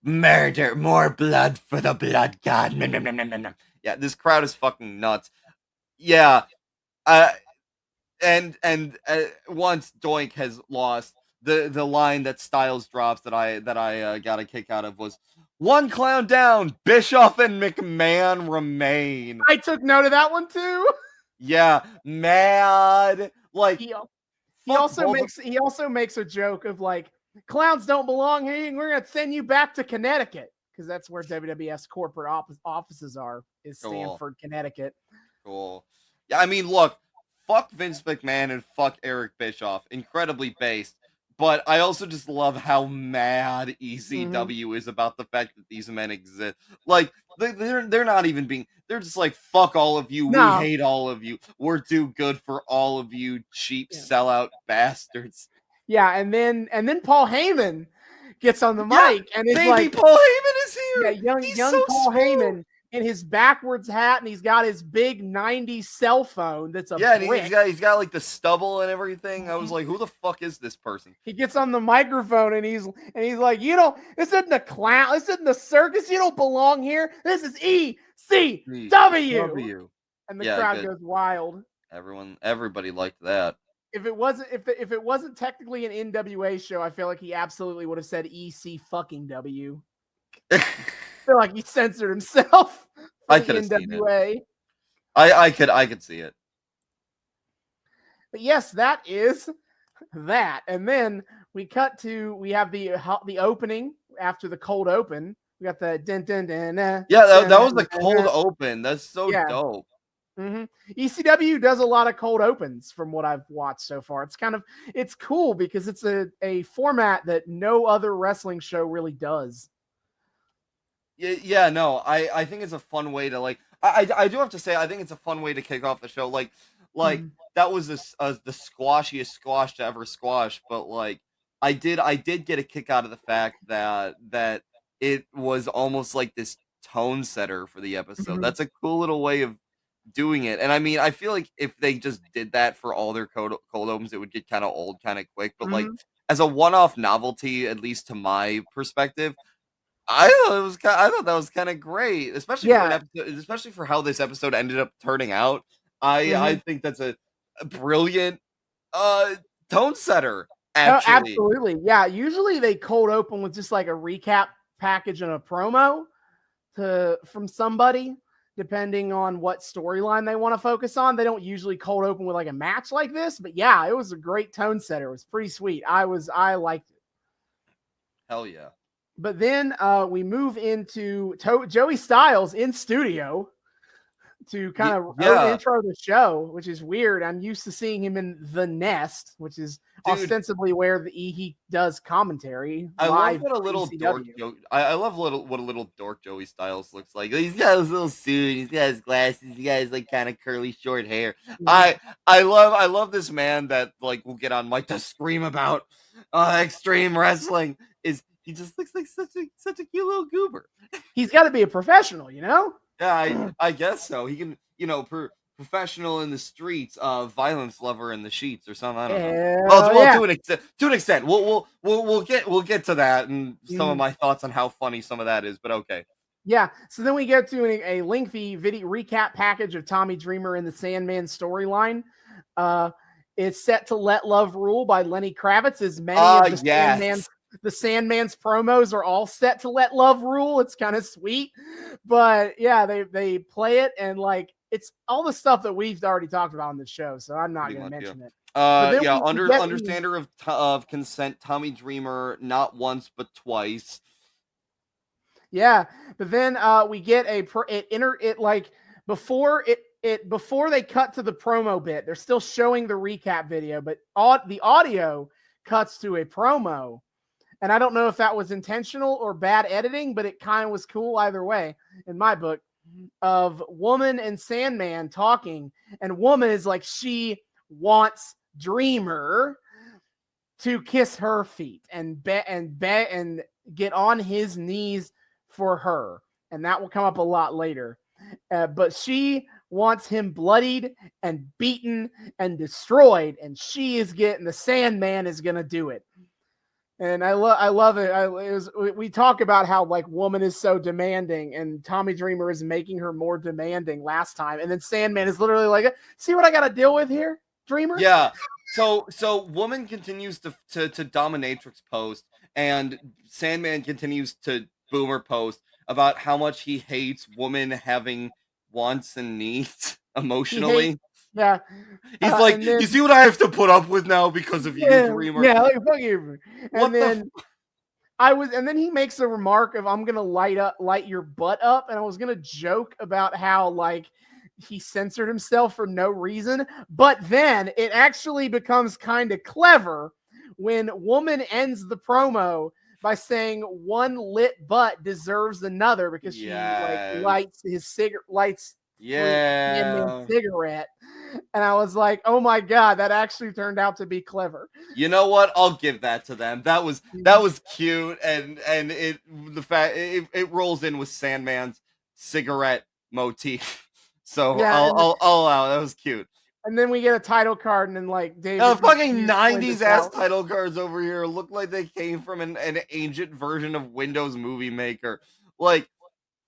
Murder, more blood for the blood god. Yeah, this crowd is fucking nuts. Yeah, and once Doink has lost, the line that Styles drops that I got a kick out of was, "One clown down, Bischoff and McMahon remain." I took note of that one too. Yeah, mad. Like, he also makes a joke of like, "Clowns don't belong here. We're gonna send you back to Connecticut," because that's where WWF's corporate offices are. Is Stamford, Connecticut. Cool. Yeah, I mean, look, fuck Vince McMahon and fuck Eric Bischoff. Incredibly based. But I also just love how mad ECW is about the fact that these men exist. Like, they're not even being. They're just like, fuck all of you. No. We hate all of you. We're too good for all of you cheap sellout bastards. Yeah, and then Paul Heyman gets on the mic and it's like, Paul Heyman is here. Yeah, young so Paul Heyman in his backwards hat, and he's got his big 90s cell phone that's a brick. And he's got like the stubble and everything. I was like, who the fuck is this person? He gets on the microphone and he's like, this isn't the clown, this isn't the circus, you don't belong here. This is ECW. And the crowd goes wild. Everybody liked that. If it wasn't technically an NWA show, I feel like he absolutely would have said EC fucking W. I feel like he censored himself. I could have seen it. I could see it. But yes, that is that. And then we have the opening after the cold open. We got the dun dun dun. Yeah, that was the cold open. That's so dope. Mm-hmm. ECW does a lot of cold opens from what I've watched so far. It's cool because it's a format that no other wrestling show really does. Yeah, no, I think it's a fun way to like. I do have to say I think it's a fun way to kick off the show. Like that was the squashiest squash to ever squash, but like I did get a kick out of the fact that it was almost like this tone setter for the episode. Mm-hmm. That's a cool little way of doing it. And I mean, I feel like if they just did that for all their cold opens, it would get kind of old kind of quick. But like as a one-off novelty, at least to my perspective, I thought that was kind of great, especially for an episode, especially for how this episode ended up turning out. I think that's a brilliant tone setter. Actually, absolutely, yeah. Usually they cold open with just like a recap package and a promo from somebody, depending on what storyline they want to focus on. They don't usually cold open with like a match like this, but yeah, it was a great tone setter. It was pretty sweet. I liked it. Hell yeah. But then we move into Joey Styles in studio to kind of intro the show, which is weird. I'm used to seeing him in The Nest, which is ostensibly where he does commentary. I love what a little dork. I love what a little dork Joey Styles looks like. He's got his little suit. He's got his glasses. He got his like kind of curly short hair. I love this man that like will get on mic to scream about extreme wrestling. He just looks like such a cute little goober. He's got to be a professional, you know? Yeah, I guess so. He can, professional in the streets, violence lover in the sheets or something. I don't know. Well, to an extent. We'll get to that and some of my thoughts on how funny some of that is, but okay. Yeah. So then we get to a lengthy video recap package of Tommy Dreamer and the Sandman storyline. It's set to Let Love Rule by Lenny Kravitz, as many of the Sandman's promos are all set to Let Love Rule. It's kind of sweet, but yeah, they play it and like it's all the stuff that we've already talked about on the show, so I'm not going to mention it. Understander of consent, Tommy Dreamer, not once but twice. Yeah, but then we get before they cut to the promo bit, they're still showing the recap video, but the audio cuts to a promo. And I don't know if that was intentional or bad editing, but it kind of was cool either way in my book, of Woman and Sandman talking. And Woman is like, she wants Dreamer to kiss her feet and get on his knees for her. And that will come up a lot later. But she wants him bloodied and beaten and destroyed. And the Sandman is going to do it. And I love it. We talk about how like Woman is so demanding and Tommy Dreamer is making her more demanding last time. And then Sandman is literally like, see what I got to deal with here, Dreamer? Yeah. So Woman continues to dominatrix post and Sandman continues to boomer post about how much he hates Woman having wants and needs emotionally. Yeah. He's like, you see what I have to put up with now because of you, Dreamer? Yeah, like, fuck you. And then he makes a remark of, I'm going to light your butt up. And I was going to joke about how, like, he censored himself for no reason. But then it actually becomes kind of clever when Woman ends the promo by saying one lit butt deserves another because she like lights his cigarette. Cigarette, and I was like, "Oh my god, that actually turned out to be clever." You know what? I'll give that to them. That was cute, and it rolls in with Sandman's cigarette motif. So yeah, I'll allow. That was cute. And then we get a title card, and then like David, fucking 90s ass title cards over here look like they came from an ancient version of Windows Movie Maker. Like,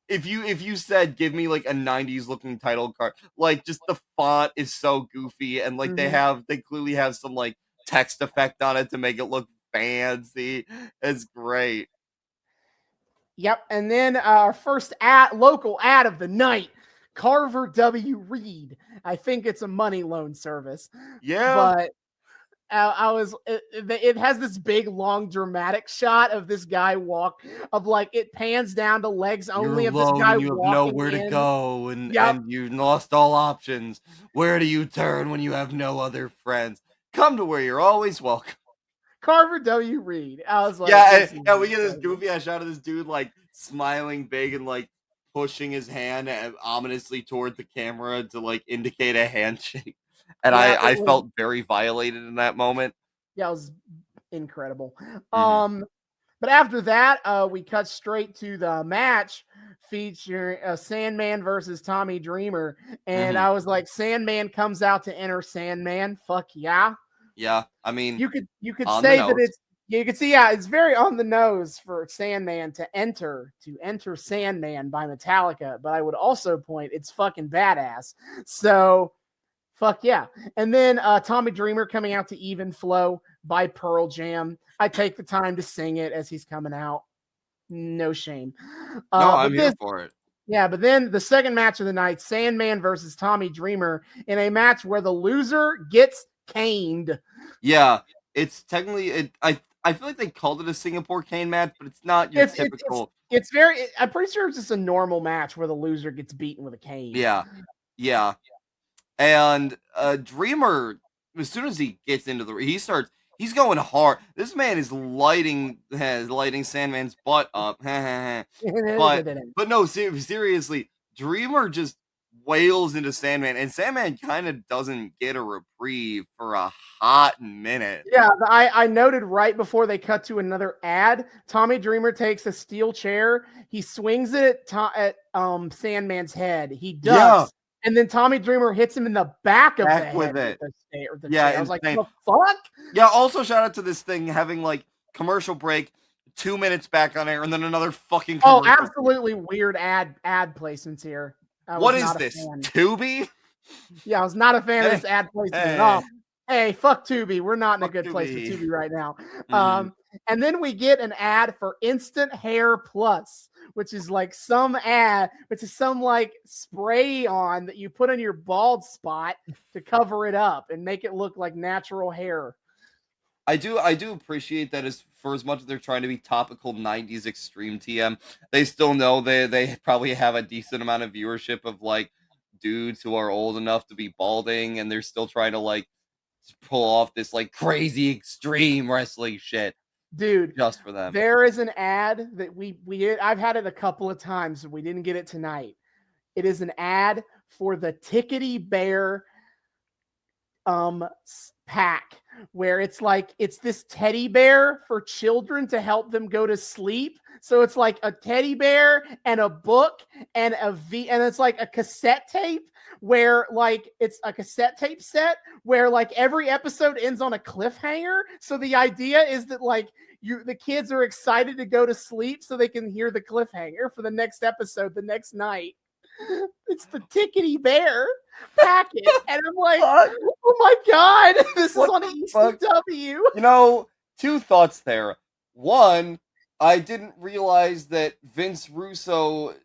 if you said give me like a 90s looking title card, like just the font is so goofy and like they clearly have some like text effect on it to make it look fancy. It's great. Yep. And then our first local ad of the night, Carver W. Reed. I think it's a money loan service. Yeah. But it has this big, long, dramatic shot of this guy it pans down to legs You're only of this alone guy and you have walking nowhere to in. go, and Yep. you lost all options. Where do you turn when you have no other friends? Come to where you're always welcome. Carver W. Reed. I was like, Yeah, this is yeah, we get this incredible. goofy ass shot of this dude like smiling big and like pushing his hand ominously toward the camera to like indicate a handshake. And Yeah, I it was felt very violated in that moment. yeah, it was incredible. Mhm. But after that, we cut straight to the match featuring Sandman versus Tommy Dreamer, and Mhm. I was like, Sandman comes out to enter Sandman. Fuck yeah! Yeah, I mean, You could on the say that nose. you could see it's very on the nose for Sandman to enter Sandman by Metallica, but I would also point it's fucking badass. So fuck yeah. And then Tommy Dreamer coming out to Even Flow by Pearl Jam. I take the time to sing it as he's coming out. No shame. No, I'm But here this, for it. yeah, but then the second match of the night, Sandman versus Tommy Dreamer in a match where the loser gets caned. Yeah, it's technically I feel like they called it a Singapore cane match, but it's not your typical. It's very, I'm pretty sure it's just a normal match where the loser gets beaten with a cane. Yeah. Yeah. And Dreamer, as soon as he gets into he's going hard. This man is lighting Sandman's butt up. but no, seriously, Dreamer just wails into Sandman, and Sandman kind of doesn't get a reprieve for a hot minute. Yeah, I noted right before they cut to another ad, Tommy Dreamer takes a steel chair, he swings it at Sandman's head, he Yeah, ducks, and then Tommy Dreamer hits him in the back of the back with head with it. the Yeah, chair. I was like, insane. the fuck? Yeah, also shout out to this thing having like commercial break, 2 minutes back on air, and then another fucking Oh, commercial break. absolutely weird ad placements here. I What was is not a this? fan. Tubi? Yeah, I was not a fan of Hey, this ad placement at hey, all. Hey, fuck Tubi. We're not in a fuck good place with Tubi. Tubi right now. Mhm. And then we get an ad for Instant Hair Plus, which is like some ad, which is some like spray on that you put on your bald spot to cover it up and make it look like natural hair. I do appreciate that as much as they're trying to be topical 90s extreme TM, they still know they probably have a decent amount of viewership of like dudes who are old enough to be balding, and they're still trying to like pull off this like crazy extreme wrestling shit Dude, just for them. there is an ad that I've had it a couple of times. We didn't get it tonight. It is an ad for the Tickety Bear pack where it's this teddy bear for children to help them go to sleep. So it's like a teddy bear and a book and and it's like a cassette tape where like it's a cassette tape set where like every episode ends on a cliffhanger. So the idea is that like the kids are excited to go to sleep so they can hear the cliffhanger for the next episode the next night. It's the Tickety Bear packet. And I'm like, Fuck? oh my God, this is What on the fuck? ECW. You know, two thoughts there. One, I didn't realize that Vince Russo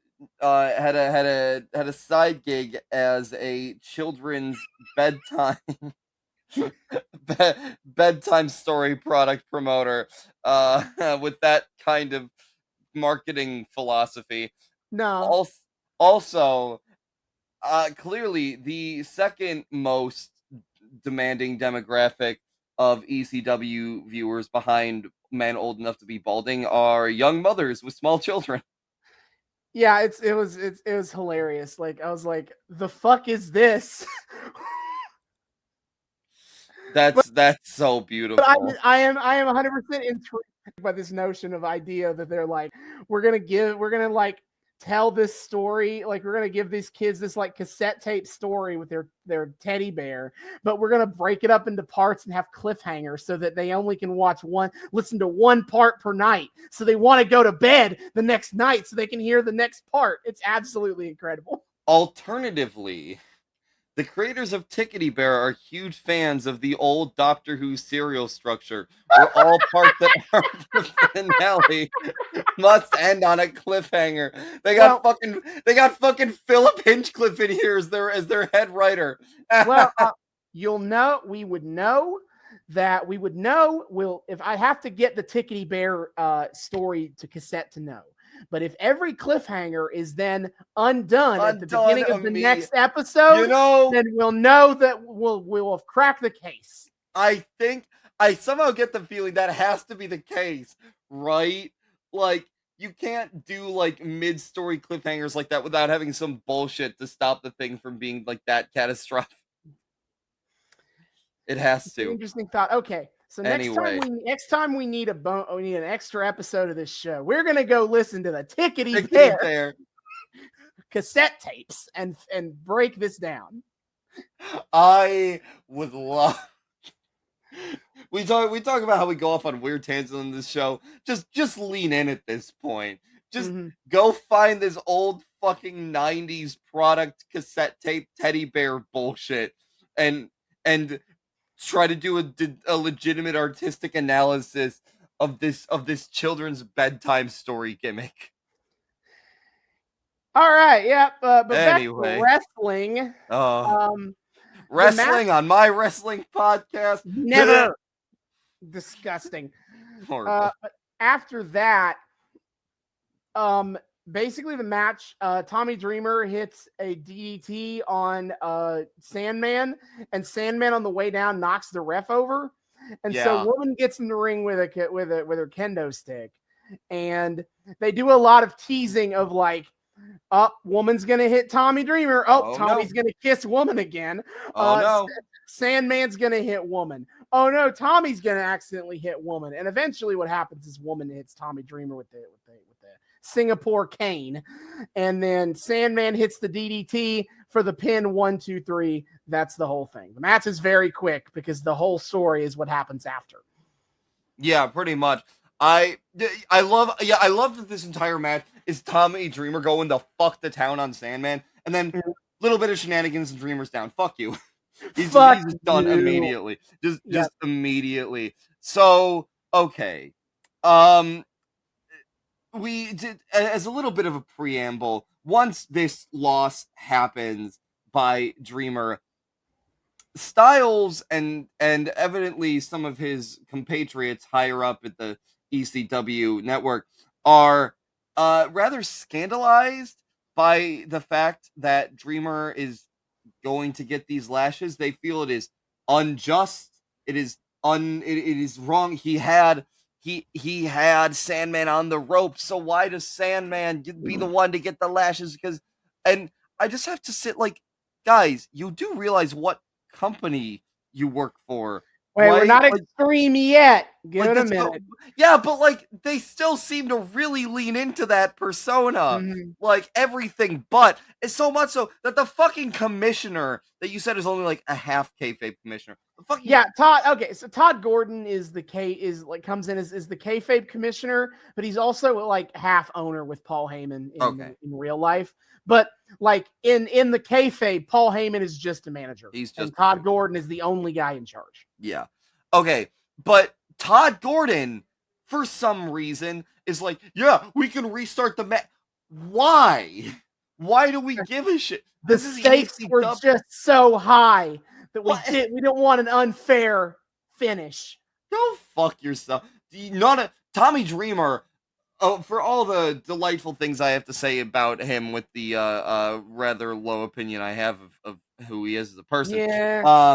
had a side gig as a children's bedtime bedtime story product promoter with that kind of marketing philosophy. No. Also, clearly the second most demanding demographic of ECW viewers behind men old enough to be balding are young mothers with small children. Yeah, it was hilarious. Like I was like, the fuck is this? but That's so but beautiful. I am 100% intrigued by this notion of idea that they're like, we're gonna like tell this story, like we're gonna give these kids this like cassette tape story with their teddy bear, but we're gonna break it up into parts and have cliffhangers so that they only can listen to one part per night. So they want to go to bed the next night so they can hear the next part. It's absolutely incredible. Alternatively, the creators of Tickety Bear are huge fans of the old Doctor Who serial structure, where all parts that are the finale must end on a cliffhanger. They got fucking Philip Hinchcliffe in here as their head writer. Well, we would know that we would know if I have to get the Tickety Bear story to cassette to know. But if every cliffhanger is then undone at the beginning of the next episode, then we'll know that we'll have cracked the case. I think I somehow get the feeling that has to be the case, right? Like, you can't do like mid-story cliffhangers like that without having some bullshit to stop the thing from being like that catastrophic. It has to. Interesting thought. Okay, so next time we need we need an extra episode of this show. We're gonna go listen to the Tickety Bear cassette tapes and break this down. I would love. We talk about how we go off on weird tangents on this show. Just lean in at this point. Just go find this old fucking 90s product cassette tape teddy bear bullshit and try to do a legitimate artistic analysis of this children's bedtime story gimmick. All right, yeah, but anyway, back to wrestling. Wrestling on my wrestling podcast. Never. Disgusting. But after that, basically the match, Tommy Dreamer hits a DDT on Sandman, and Sandman on the way down knocks the ref over, and so Woman gets in the ring with her kendo stick, and they do a lot of teasing of like, Woman's gonna hit Tommy Dreamer. Tommy's gonna kiss Woman again. Sandman's gonna hit Woman. Oh no, Tommy's gonna accidentally hit Woman. And eventually, what happens is Woman hits Tommy Dreamer with the Singapore cane, and then Sandman hits the DDT for the pin. 1, 2, 3. That's the whole thing. The match is very quick because the whole story is what happens after. Yeah, pretty much. I love that this entire match is Tommy Dreamer going to fuck the town on Sandman, and then little bit of shenanigans and Dreamer's down. Fuck you. He's just done immediately. Just immediately. So, okay. We did, as a little bit of a preamble, once this loss happens by Dreamer, Styles and evidently some of his compatriots higher up at the ECW network are rather scandalized by the fact that Dreamer is going to get these lashes. They feel it is unjust. It is wrong. He had Sandman on the rope, so why does Sandman be the one to get the lashes? And I just have to sit like, guys, you do realize what company you work for. Wait, right? We're not extreme yet. Give it a minute. Yeah, but like they still seem to really lean into that persona, like everything. But it's so much so that the fucking commissioner that you said is only like a half kayfabe commissioner. Todd. Okay, so Todd Gordon comes in as the kayfabe commissioner, but he's also like half owner with Paul Heyman in real life. But like in the kayfabe, Paul Heyman is just a manager. And Todd Gordon is the only guy in charge. Yeah. Okay. But Todd Gordon, for some reason, is like, yeah, we can restart the match. Why? Why do we give a shit? The stakes were just so high that we don't want an unfair finish. Go fuck yourself. Tommy Dreamer. Oh, for all the delightful things I have to say about him with the rather low opinion I have of who he is as a person. Yeah.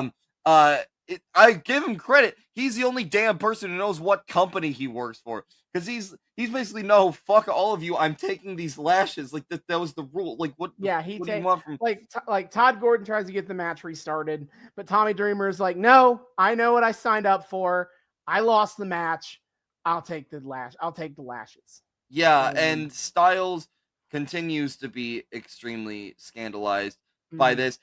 I give him credit. He's the only damn person who knows what company he works for. Because he's basically, no, fuck all of you. I'm taking these lashes. Like that was the rule. Like what do you want from like Todd Gordon tries to get the match restarted, but Tommy Dreamer is like, no, I know what I signed up for. I lost the match. I'll take the lashes. Yeah, and Styles continues to be extremely scandalized by this.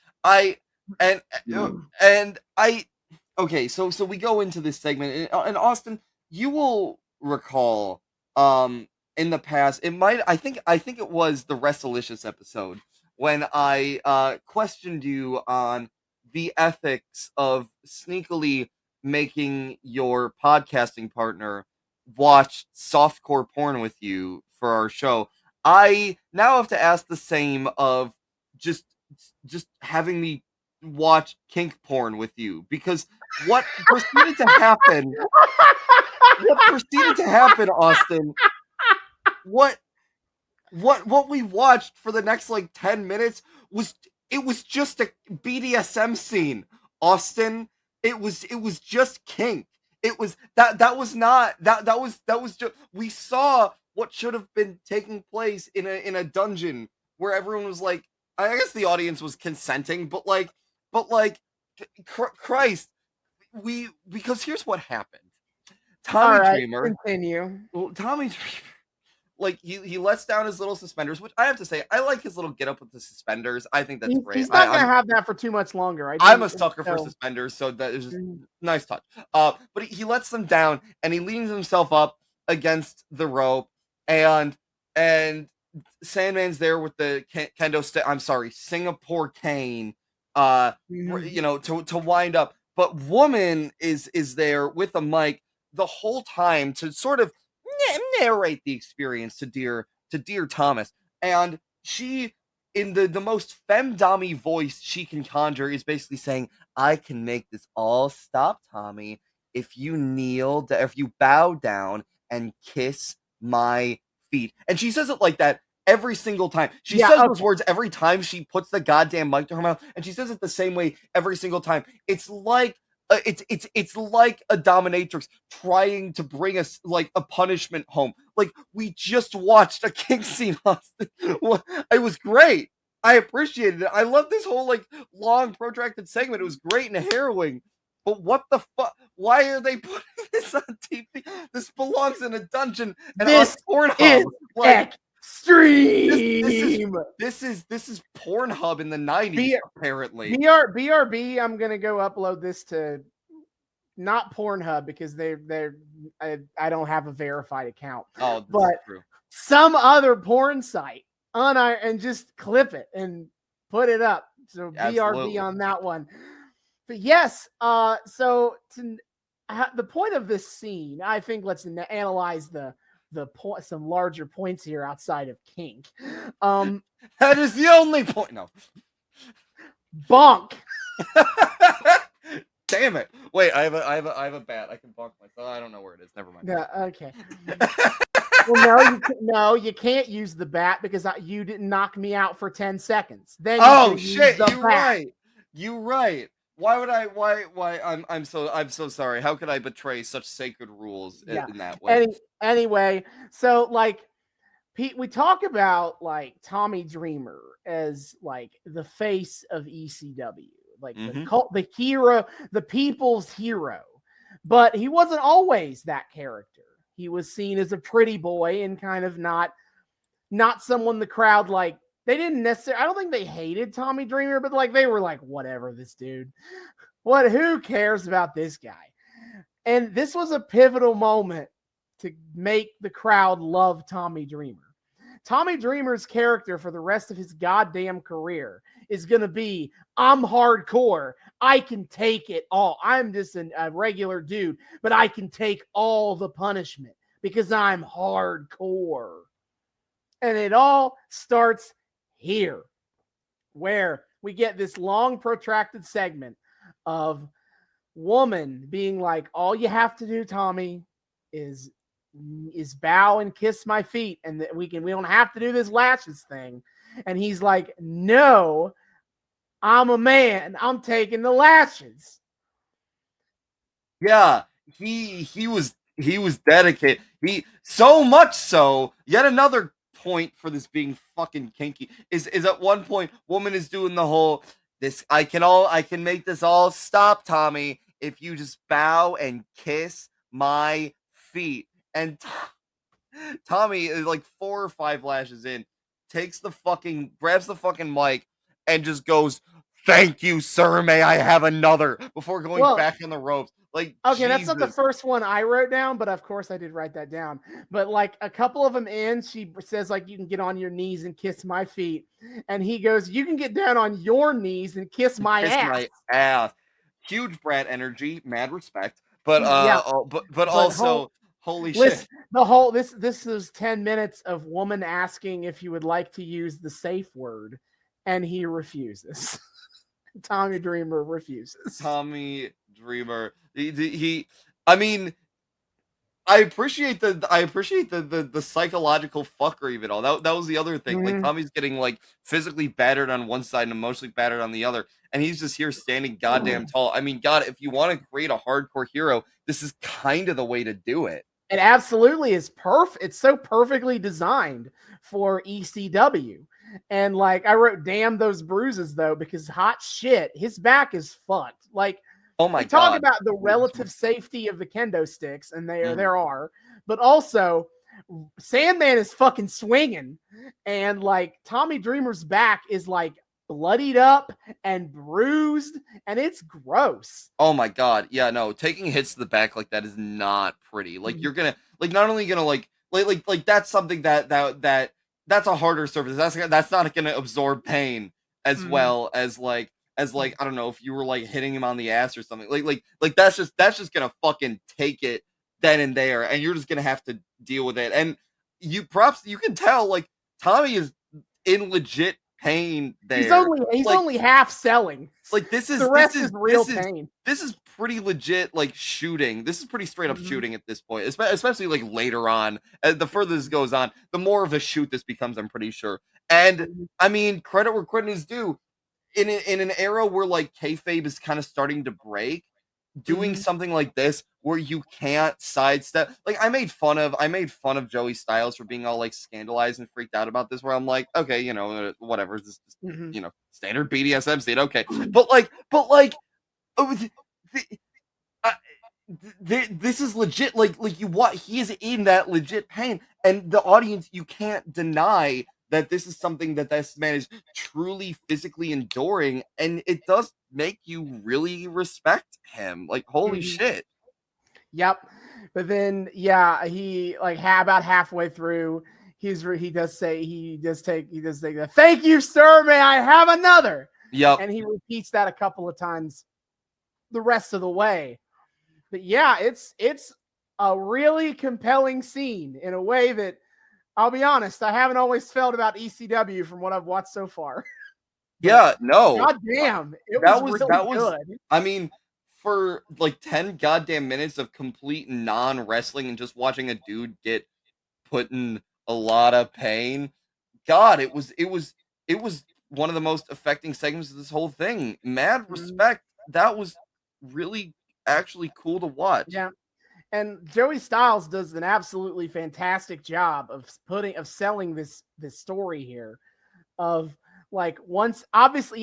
Okay, so we go into this segment, and Austin, you will recall, in the past, I think it was the Wrestlelicious episode when I questioned you on the ethics of sneakily making your podcasting partner watch softcore porn with you for our show. I now have to ask the same of just having me watch kink porn with you, because what proceeded to happen, Austin, what we watched for the next like 10 minutes was just a BDSM scene, Austin. It was just kink. It was that was not that was just, we saw what should have been taking place in a dungeon where everyone was like, I guess the audience was consenting, but Christ, because here's what happened. Tommy Dreamer, continue. Tommy Dreamer, like he lets down his little suspenders, which I have to say, I like his little get up with the suspenders. I think that's great. He's not gonna have that for too much longer. I'm a sucker for suspenders, so that is just nice touch. But he lets them down and he leans himself up against the rope, and Sandman's there with the kendo stick. I'm sorry, Singapore cane. You know, to wind up. But Woman is there with a mic the whole time to sort of narrate the experience to dear Thomas, and she, in the most femdom-y voice she can conjure, is basically saying, I can make this all stop, Tommy, if you if you bow down and kiss my feet. And she says it like that every single time. She says those words every time she puts the goddamn mic to her mouth, and she says it the same way every single time. It's like it's like a dominatrix trying to bring us like a punishment home. Like, we just watched a kink scene, Austin. It was great. I appreciated it. I love this whole like long protracted segment. It was great and harrowing. But what the fuck? Why are they putting this on TV? This belongs in a dungeon and on Pornhub. Extreme. This is Pornhub in the 90s, apparently. BRB, I'm gonna go upload this to not Pornhub because I don't have a verified account. Oh, but some other porn site and just clip it and put it up. So BRB on that one. But yes, so the point of this scene, I think let's analyze some larger points here outside of kink. That is the only point. No. Bonk. Damn it. Wait, I have a bat. I can bonk myself. I don't know where it is. Never mind. Yeah, okay. Well, you can't use the bat because you didn't knock me out for 10 seconds. Then shit, you're right. Why would I'm so sorry. How could I betray such sacred rules in that way? Anyway, so like Pete, we talk about like Tommy Dreamer as like the face of ECW, like the hero, the people's hero. But he wasn't always that character. He was seen as a pretty boy and kind of not someone the crowd like. They didn't necessarily, I don't think they hated Tommy Dreamer, but like they were like, whatever, this dude. Who cares about this guy? And this was a pivotal moment to make the crowd love Tommy Dreamer. Tommy Dreamer's character for the rest of his goddamn career is going to be, I'm hardcore. I can take it all. I'm just a regular dude, but I can take all the punishment because I'm hardcore. And it all starts here, where we get this long protracted segment of Woman being like, all you have to do, Tommy, is bow and kiss my feet, and we don't have to do this lashes thing. And he's like, no, I'm a man, I'm taking the lashes. Yeah, he was dedicated. He so much so, yet another point for this being fucking kinky is at one point Woman is doing the whole I can make this all stop, Tommy, if you just bow and kiss my feet. And Tommy is like 4 or 5 lashes in, grabs the fucking mic and just goes, thank you, sir, may I have another, before going back on the ropes. Like, okay, Jesus. That's not the first one I wrote down, but of course I did write that down. But like a couple of them in, she says like, you can get on your knees and kiss my feet, and he goes, you can get down on your knees and kiss my ass. Huge brat energy, mad respect, but also holy shit. This is 10 minutes of Woman asking if you would like to use the safe word, and he refuses. Tommy Dreamer refuses. Tommy Dreamer. I mean, I appreciate the psychological fuckery of it all. That was the other thing. Like Mhm. Tommy's getting like physically battered on one side and emotionally battered on the other, and he's just here standing goddamn tall. I mean, God, if you want to create a hardcore hero, this is kind of the way to do it. It absolutely is perfect. It's so perfectly designed for ECW. And like I wrote, damn those bruises though, because hot shit, his back is fucked. Like Oh my we talk God. about the relative safety of the kendo sticks, and Mhm. there are, but also Sandman is fucking swinging, and like Tommy Dreamer's back is like bloodied up and bruised, and it's gross. Oh my God. Yeah, no, taking hits to the back like that is not pretty. Like you're gonna like not only gonna like that's something that's a harder surface. That's not gonna absorb pain as Mhm. well as like I don't know if you were like hitting him on the ass or something. Like that's just gonna fucking take it then and there, and you're just gonna have to deal with it. And you can tell like Tommy is in legit pain there. He's Like only half selling. like The rest is real pain. this is pretty legit like shooting. This is pretty straight up Mhm. shooting at this point, especially like later on. The further this goes on, the more of a shoot this becomes. I'm pretty sure. And Mhm. I mean, credit where credit is due. In an era where like kayfabe is kind of starting to break, doing Mhm. something like this where you can't sidestep. Like I made fun of Joey Styles for being all like scandalized and freaked out about this. Where I'm like, okay, whatever. This is just, Mhm. standard BDSM scene. Okay, but like oh, uh, this is legit. Like you what he is in that legit pain, and the audience you can't deny that this is something that this man is truly physically enduring, and it does make you really respect him. Like holy Mhm. shit. Yep. But then, yeah, he like about halfway through, he does say he does say thank you, sir. May I have another? Yep. And he repeats that a couple of times the rest of the way. But yeah, it's a really compelling scene in a way that I'll be honest, I haven't always felt about ECW from what I've watched so far. But Yeah. No. god damn, it was That was really that was. good. I mean, for like 10 goddamn minutes of complete non wrestling and just watching a dude get put in a lot of pain. God, it was one of the most affecting segments of this whole thing. Mad Mhm. respect. That was really actually cool to watch. Yeah. And Joey Styles does an absolutely fantastic job of selling this story here of like once obviously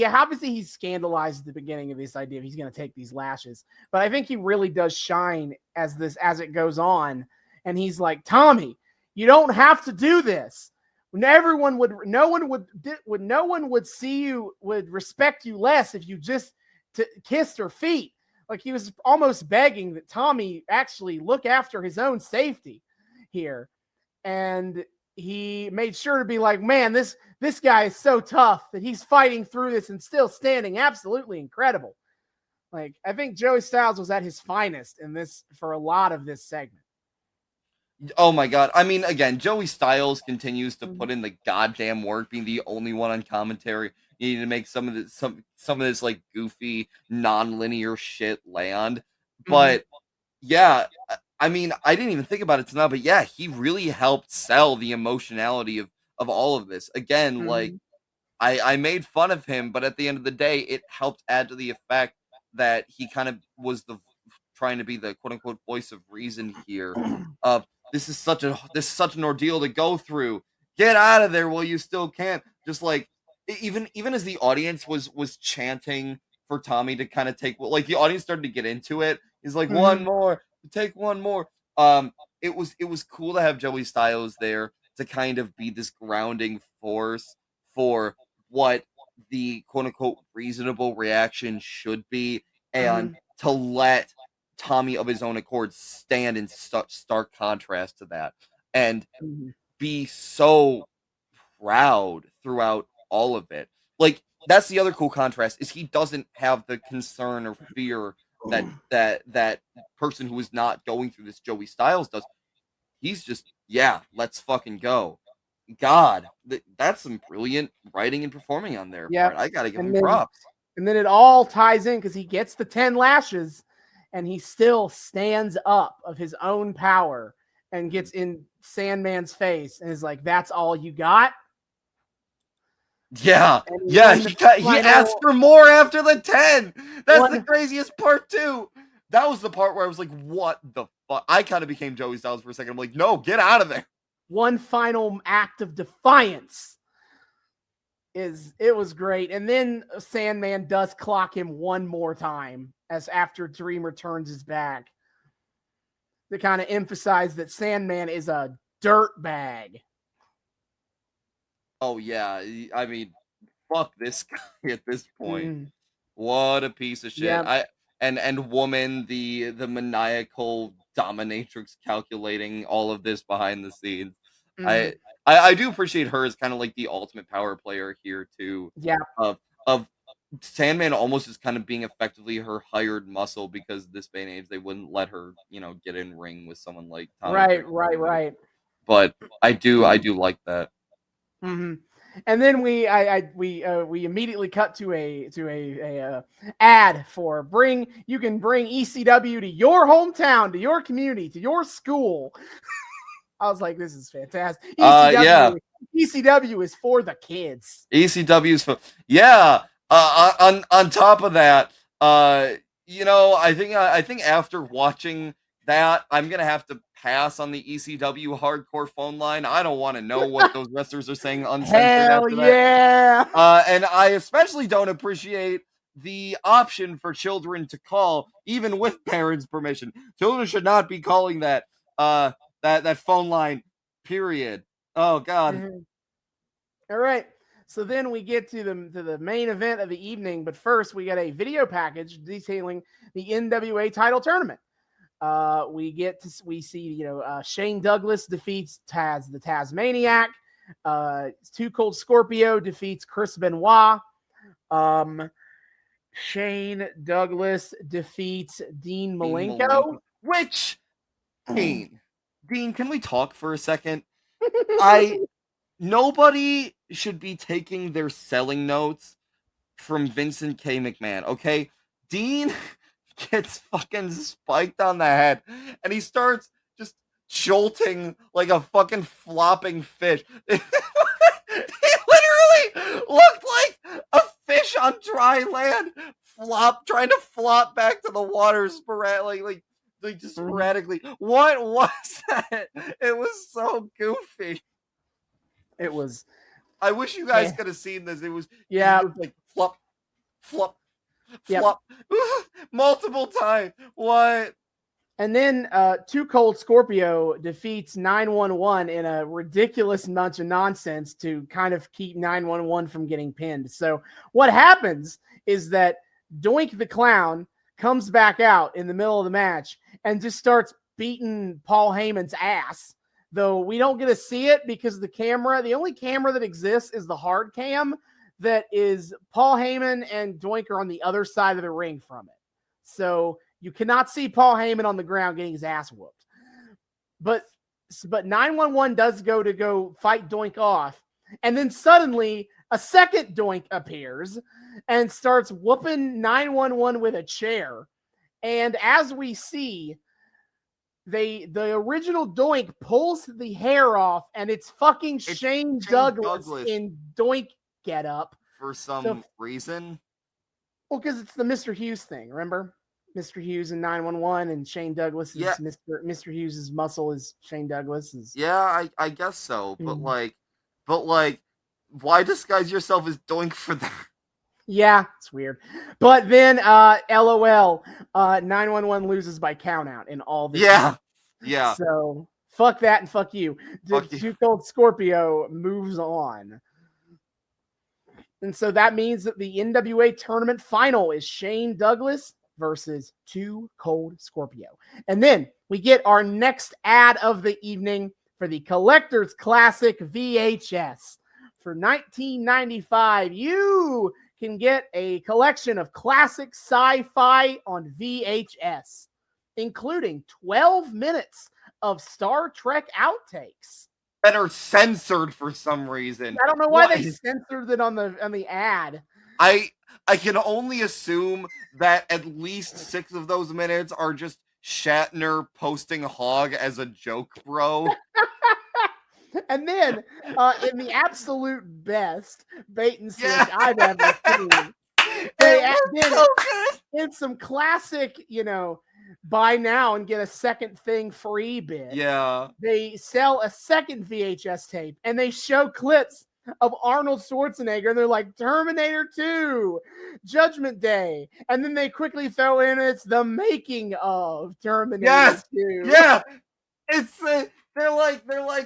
he's scandalized at the beginning of this idea of he's going to take these lashes, but I think he really does shine as it goes on, and he's like, Tommy, you don't have to do this. Everyone would no one would see you would respect you less if you just kissed her feet. Like he was almost begging that Tommy actually look after his own safety here. And he made sure to be like, man, this guy is so tough that he's fighting through this and still standing. Absolutely incredible. Like I think Joey Styles was at his finest in this for a lot of this segment. Oh my god. I mean, again, Joey Styles continues to Mhm. put in the goddamn work, being the only one on commentary. You need to make some of this like goofy, non-linear shit land. Mhm. But yeah, I mean, I didn't even think about it tonight, but yeah, he really helped sell the emotionality of all of this. Again, like Mhm. I made fun of him, but at the end of the day, it helped add to the effect that he kind of was trying to be the quote unquote voice of reason here. Of this is such an ordeal to go through. Get out of there while you still can. Just like even as the audience was chanting for Tommy to kind of take like the audience started to get into it. He's like one Mhm. more, take one more. Um, it was cool to have Joey Styles there to kind of be this grounding force for what the quote unquote reasonable reaction should be, and Mhm. to let Tommy of his own accord stand in stark contrast to that and Mhm. be so proud throughout all of it. Like that's the other cool contrast is he doesn't have the concern or fear that person who is not going through this Joey Styles does. He's just, yeah, let's fucking go. God, that's some brilliant writing and performing on their Yep. part. I gotta give And him then props. And then it all ties in because he gets the 10 lashes and he still stands up of his own power and gets in Sandman's face and is like, that's all you got? Yeah, And yeah, he asked for more after the 10. That's the craziest part too. That was the part where I was like, what the fuck? I kind of became Joey Styles for a second. I'm like, no, get out of there. One final act of defiance. It was great. And then Sandman does clock him one more time as after Dreamer turns his back to kind of emphasize that Sandman is a dirt bag. Oh yeah, I mean, fuck this guy at this point. What a piece of shit. Yep. And woman, the maniacal dominatrix calculating all of this behind the scenes. I do appreciate her as kind of like the ultimate power player here too. Yeah. Of Sandman almost just kind of being effectively her hired muscle because this day and age they wouldn't let her, get in ring with someone like Tommy. Right. But I do like that. Mm-hmm. And then we immediately cut to a ad for you can bring ECW to your hometown, to your community, to your school. I was like, this is fantastic. ECW is for the kids. ECW is for on top of that, I think after watching that, I'm gonna have to pass on the ECW hardcore phone line. I don't want to know what those wrestlers are saying uncensored after that. And I especially don't appreciate the option for children to call, even with parents' permission. Children should not be calling that that phone line. Period. Oh God. Mm-hmm. All right. So then we get to the main event of the evening, but first we got a video package detailing the NWA title tournament. We see Shane Douglas defeats the Tasmaniac. Too Cold Scorpio defeats Chris Benoit. Shane Douglas defeats Dean Malenko. Which Dean, can we talk for a second? Nobody should be taking their selling notes from Vincent K. McMahon, okay? Dean gets fucking spiked on the head and he starts just jolting like a fucking flopping fish. He literally looked like a fish on dry land, trying to flop back to the water sporadically. Like just sporadically. What was that? It was so goofy. It was. I wish you guys could have seen this. It was like flop, multiple times. What? And then Too Cold Scorpio defeats 911 in a ridiculous bunch of nonsense to kind of keep 911 from getting pinned. So what happens is that Doink the Clown comes back out in the middle of the match and just starts beating Paul Heyman's ass. Though we don't get to see it because the only camera that exists is the hard cam that is Paul Heyman and Doink are on the other side of the ring from it. So you cannot see Paul Heyman on the ground getting his ass whooped. But 911 does go fight Doink off. And then suddenly a second Doink appears and starts whooping 911 with a chair. And as we see, the original Doink pulls the hair off, and it's fucking Shane Douglas in Doink getup for some reason. Well, because it's the Mr. Hughes thing, remember? Mr. Hughes and 911, and Shane Douglas is Mr. Hughes's muscle is Shane Douglas. I guess so, but why disguise yourself as Doink for that? Yeah, it's weird. But then, LOL, 911 loses by countout in all this. Yeah. So, fuck that and fuck you. Too Cold Scorpio moves on. And so that means that the NWA tournament final is Shane Douglas versus Too Cold Scorpio. And then we get our next ad of the evening for the Collector's Classic VHS. For $19.95, you can get a collection of classic sci-fi on VHS, including 12 minutes of Star Trek outtakes that are censored for some reason. I don't know why they censored it on the ad. I can only assume that at least 6 of those minutes are just Shatner posting Hog as a joke, bro. And then, in the absolute best bait and switch Yeah. I've ever seen, It was so good. in some classic, buy now and get a second thing free bit. Yeah. They sell a second VHS tape and they show clips of Arnold Schwarzenegger. And they're like, Terminator 2, Judgment Day. And then they quickly throw in it's the making of Terminator Yes. 2. Yeah. It's they're like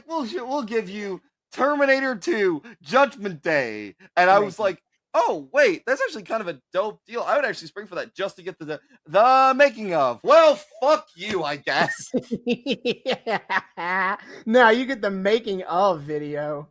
we'll give you Terminator 2 Judgment Day. And I was like, "Oh, wait, that's actually kind of a dope deal. I would actually spring for that just to get the making of." Well, fuck you, I guess. Yeah. No, you get the making of video.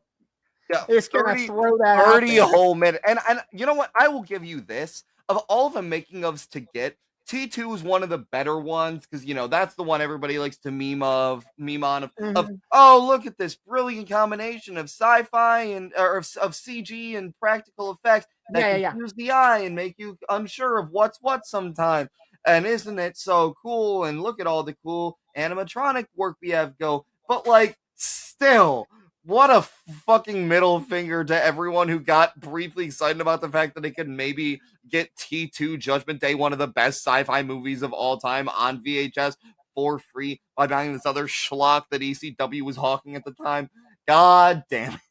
Yeah, They're just gonna 30, throw that 30 out there. whole minute. And you know what? I will give you this. Of all the making ofs to get, T2 is one of the better ones because that's the one everybody likes to meme on of Mhm. oh, look at this brilliant combination of sci-fi and or of CG and practical effects that Yeah. confuse the eye and make you unsure of what's what sometimes. And isn't it so cool? And look at all the cool animatronic work we have go. But like still, what a fucking middle finger to everyone who got briefly excited about the fact that they could maybe get T2 Judgment Day, one of the best sci-fi movies of all time, on VHS for free by buying this other schlock that ECW was hawking at the time. God damn it.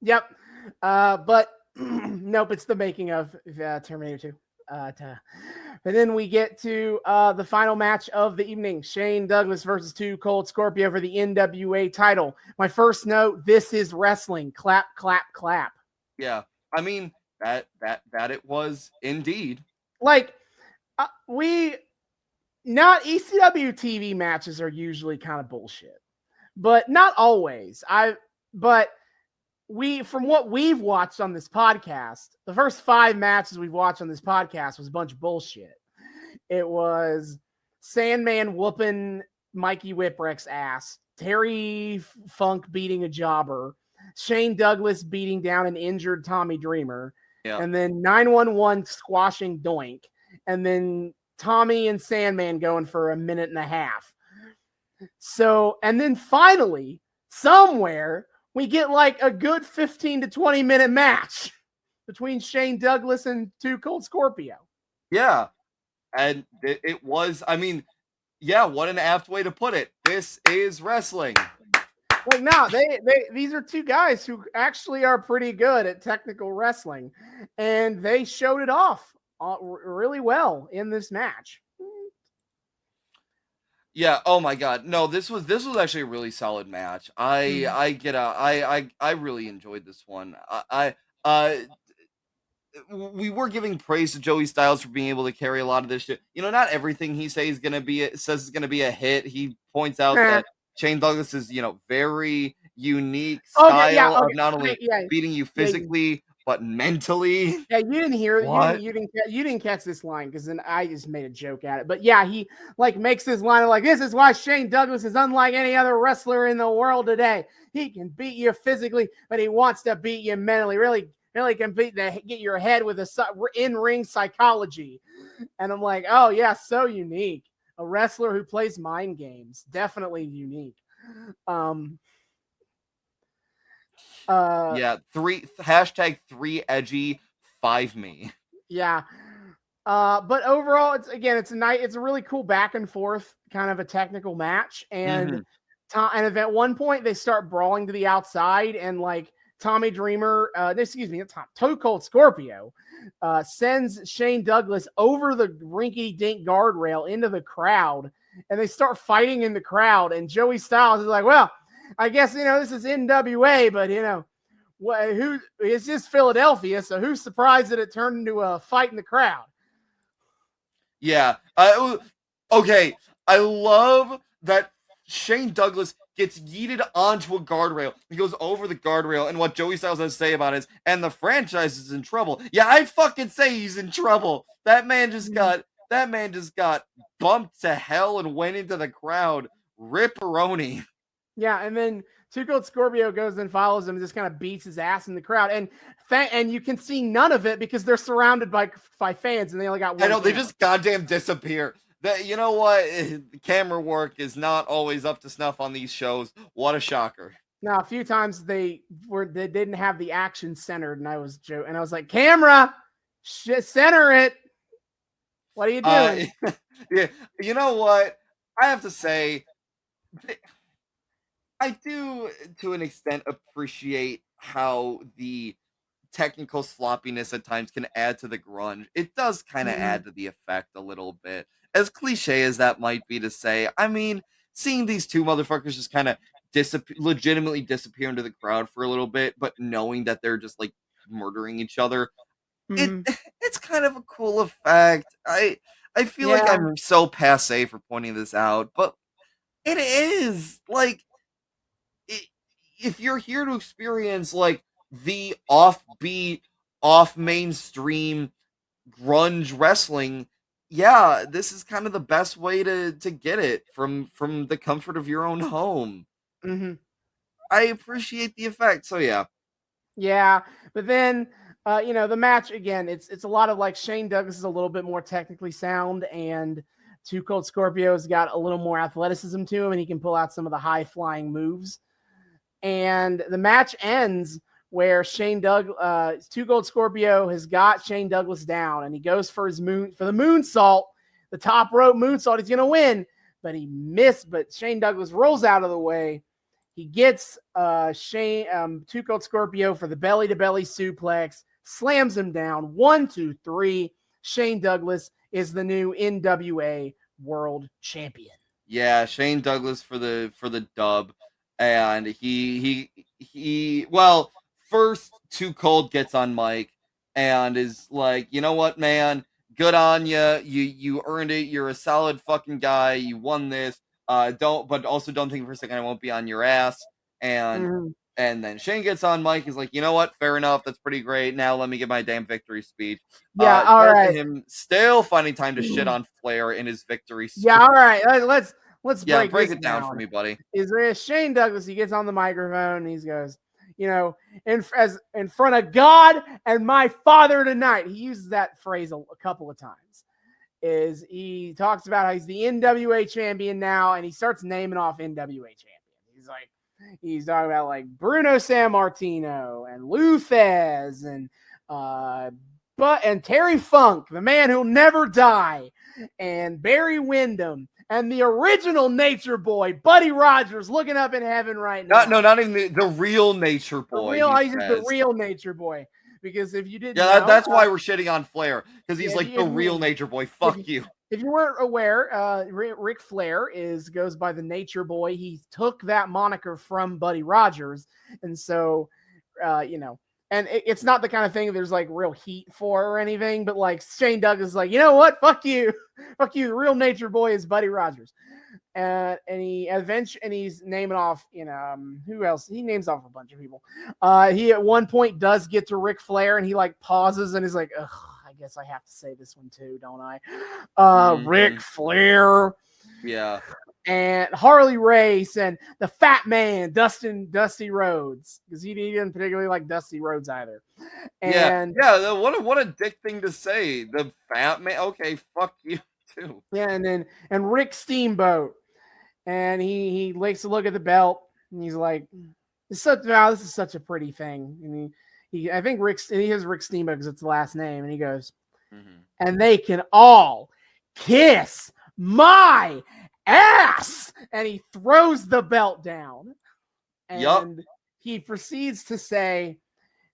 Yep. But nope, it's the making of Terminator 2. And then we get to the final match of the evening: Shane Douglas versus 2 Cold Scorpio for the NWA title. My first note: this is wrestling. Clap, clap, clap. Yeah, I mean that it was indeed. Like we not ECW TV matches are usually kind of bullshit, but not always. But from what we've watched on this podcast, the first 5 matches we've watched on this podcast was a bunch of bullshit. It was Sandman whooping Mikey Whipwreck's ass, Terry Funk beating a jobber, Shane Douglas beating down an injured Tommy Dreamer, and then 911 squashing Doink, and then Tommy and Sandman going for a minute and a half. So, and then finally, somewhere, we get like a good 15 to 20 minute match between Shane Douglas and 2 Cold Scorpio. Yeah. And it was, I mean, yeah, what an apt way to put it. This is wrestling. Like, no, these are 2 guys who actually are pretty good at technical wrestling, and they showed it off really well in this match. Yeah. Oh my God. No, this was actually a really solid match. I really enjoyed this one. We were giving praise to Joey Styles for being able to carry a lot of this shit. Not everything he says is gonna be a hit. He points out that Shane Douglas is, very unique style of not only beating you physically but mentally. Yeah, you didn't hear What? you didn't catch this line because then I just made a joke at it. But yeah, he like makes this line of like, this is why Shane Douglas is unlike any other wrestler in the world today. He can beat you physically, but he wants to beat you mentally. Really can get your head with a in-ring psychology. And I'm like, oh yeah, so unique. A wrestler who plays mind games, definitely unique. Yeah, 3 edgy 5 me. Yeah. But overall, it's a really cool back and forth kind of a technical match. And and at one point they start brawling to the outside, and like Tommy Dreamer, Toe Cold Scorpio sends Shane Douglas over the rinky dink guardrail into the crowd, and they start fighting in the crowd. And Joey Styles is like, well, I guess, this is NWA, but who it's just Philadelphia, so who's surprised that it turned into a fight in the crowd? Yeah. Okay. I love that Shane Douglas gets yeeted onto a guardrail. He goes over the guardrail, and what Joey Styles has to say about it is, and the franchise is in trouble. Yeah, I'd fucking say he's in trouble. That man just got bumped to hell and went into the crowd. Ripperoni. Yeah, and then Two Cold Scorpio goes and follows him and just kind of beats his ass in the crowd. And you can see none of it because they're surrounded by fans and they only got one. I know, they camera. just goddamn disappear. You know what? The camera work is not always up to snuff on these shows. What a shocker. Now, a few times they didn't have the action centered, and I was like, camera, center it. What are you doing? Yeah, you know what? I have to say, I do, to an extent, appreciate how the technical sloppiness at times can add to the grunge. It does kind of add to the effect a little bit. As cliche as that might be to say, I mean, seeing these two motherfuckers just kind of legitimately disappear into the crowd for a little bit, but knowing that they're just like murdering each other, it's kind of a cool effect. I feel like I'm so passe for pointing this out, but it is like if you're here to experience like the offbeat, off mainstream grunge wrestling, yeah, this is kind of the best way to get it from the comfort of your own home. I appreciate the effect, so yeah. Yeah, but then the match again, it's a lot of like Shane Douglas is a little bit more technically sound, and Two Cold Scorpio's got a little more athleticism to him, and he can pull out some of the high flying moves. And the match ends where Two Cold Scorpio has got Shane Douglas down, and he goes for the moonsault, the top rope moonsault. He's gonna win, but he missed. But Shane Douglas rolls out of the way. He gets Two Cold Scorpio for the belly to belly suplex, slams him down. 1, 2, 3. Shane Douglas is the new NWA World Champion. Yeah, Shane Douglas for the dub. And he well, first Too Cold gets on mic and is like, you know what, man, good on you. You earned it. You're a solid fucking guy. You won this. But also don't think for a second I won't be on your ass. And then Shane gets on mic. He's like, you know what, fair enough. That's pretty great. Now let me give my damn victory speech. Yeah, all right. Him still finding time to shit on Flair in his victory speech. Yeah, all right. Let's break it down for me, buddy. Is there Shane Douglas? He gets on the microphone and he goes, in front of God and my Father tonight. He uses that phrase a couple of times. He talks about how he's the NWA champion now, and he starts naming off NWA champions. He's talking about like Bruno Sammartino and Lou Thesz and Terry Funk, the man who'll never die, and Barry Windham. And the original Nature Boy, Buddy Rogers, looking up in heaven right now. Not even the real Nature Boy. He's the real Nature Boy. Because if you didn't that's why we're shitting on Flair. Because he's like the real Nature Boy. Fuck you. If you weren't aware, Ric Flair goes by the Nature Boy. He took that moniker from Buddy Rogers. And so, and it's not the kind of thing there's like real heat for or anything, but like Shane Douglas is like, you know what? Fuck you. Fuck you. The real Nature Boy is Buddy Rogers. And he's naming off, who else? He names off a bunch of people. He at one point does get to Ric Flair and he like pauses and is like, ugh, I guess I have to say this one too, don't I? Ric Flair. Yeah. And Harley Race and the Fat Man, Dusty Rhodes, because he didn't particularly like Dusty Rhodes either. And what a dick thing to say. The Fat Man. Okay, fuck you too. Yeah, and Rick Steamboat, and he likes to look at the belt, and he's like, this is such a pretty thing. And I think he has Rick Steamboat because it's the last name, and he goes, and they can all kiss my ass, and he throws the belt down, and he proceeds to say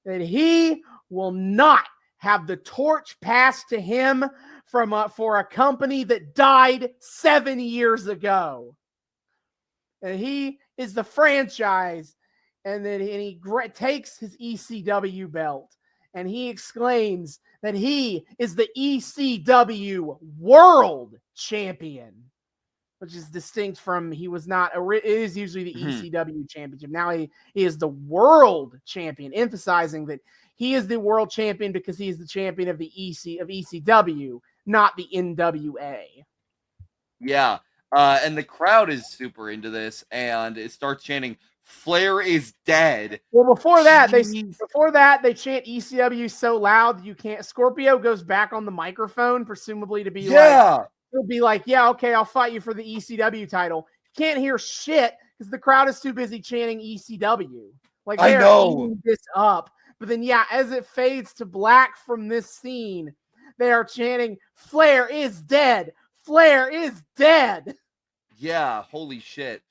that he will not have the torch passed to him for a company that died 7 years ago, and he is the franchise, and then he takes his ECW belt, and he exclaims that he is the ECW World Champion, which is distinct from he was not. It is usually the ECW Championship. Now he is the World Champion, emphasizing that he is the World Champion because he is the champion of the ECW, not the NWA. Yeah. And the crowd is super into this, and it starts chanting Flair is dead. Well, before that, they Jeez. chant ECW so loud you can't. Scorpio goes back on the microphone, presumably to be like, Yeah. he'll be like, yeah, okay, I'll fight you for the ECW title. You can't hear shit because the crowd is too busy chanting ECW. Like I they're know. eating this up. But then, yeah, as it fades to black from this scene, they are chanting, Flair is dead. Flair is dead. Yeah, holy shit.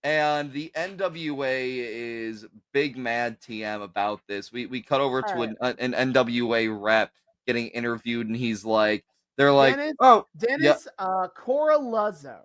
And the NWA is big mad TM about this. We cut over All to right. an NWA rep getting interviewed, and he's like, they're like, Dennis, oh, yeah, Dennis Coraluzzo.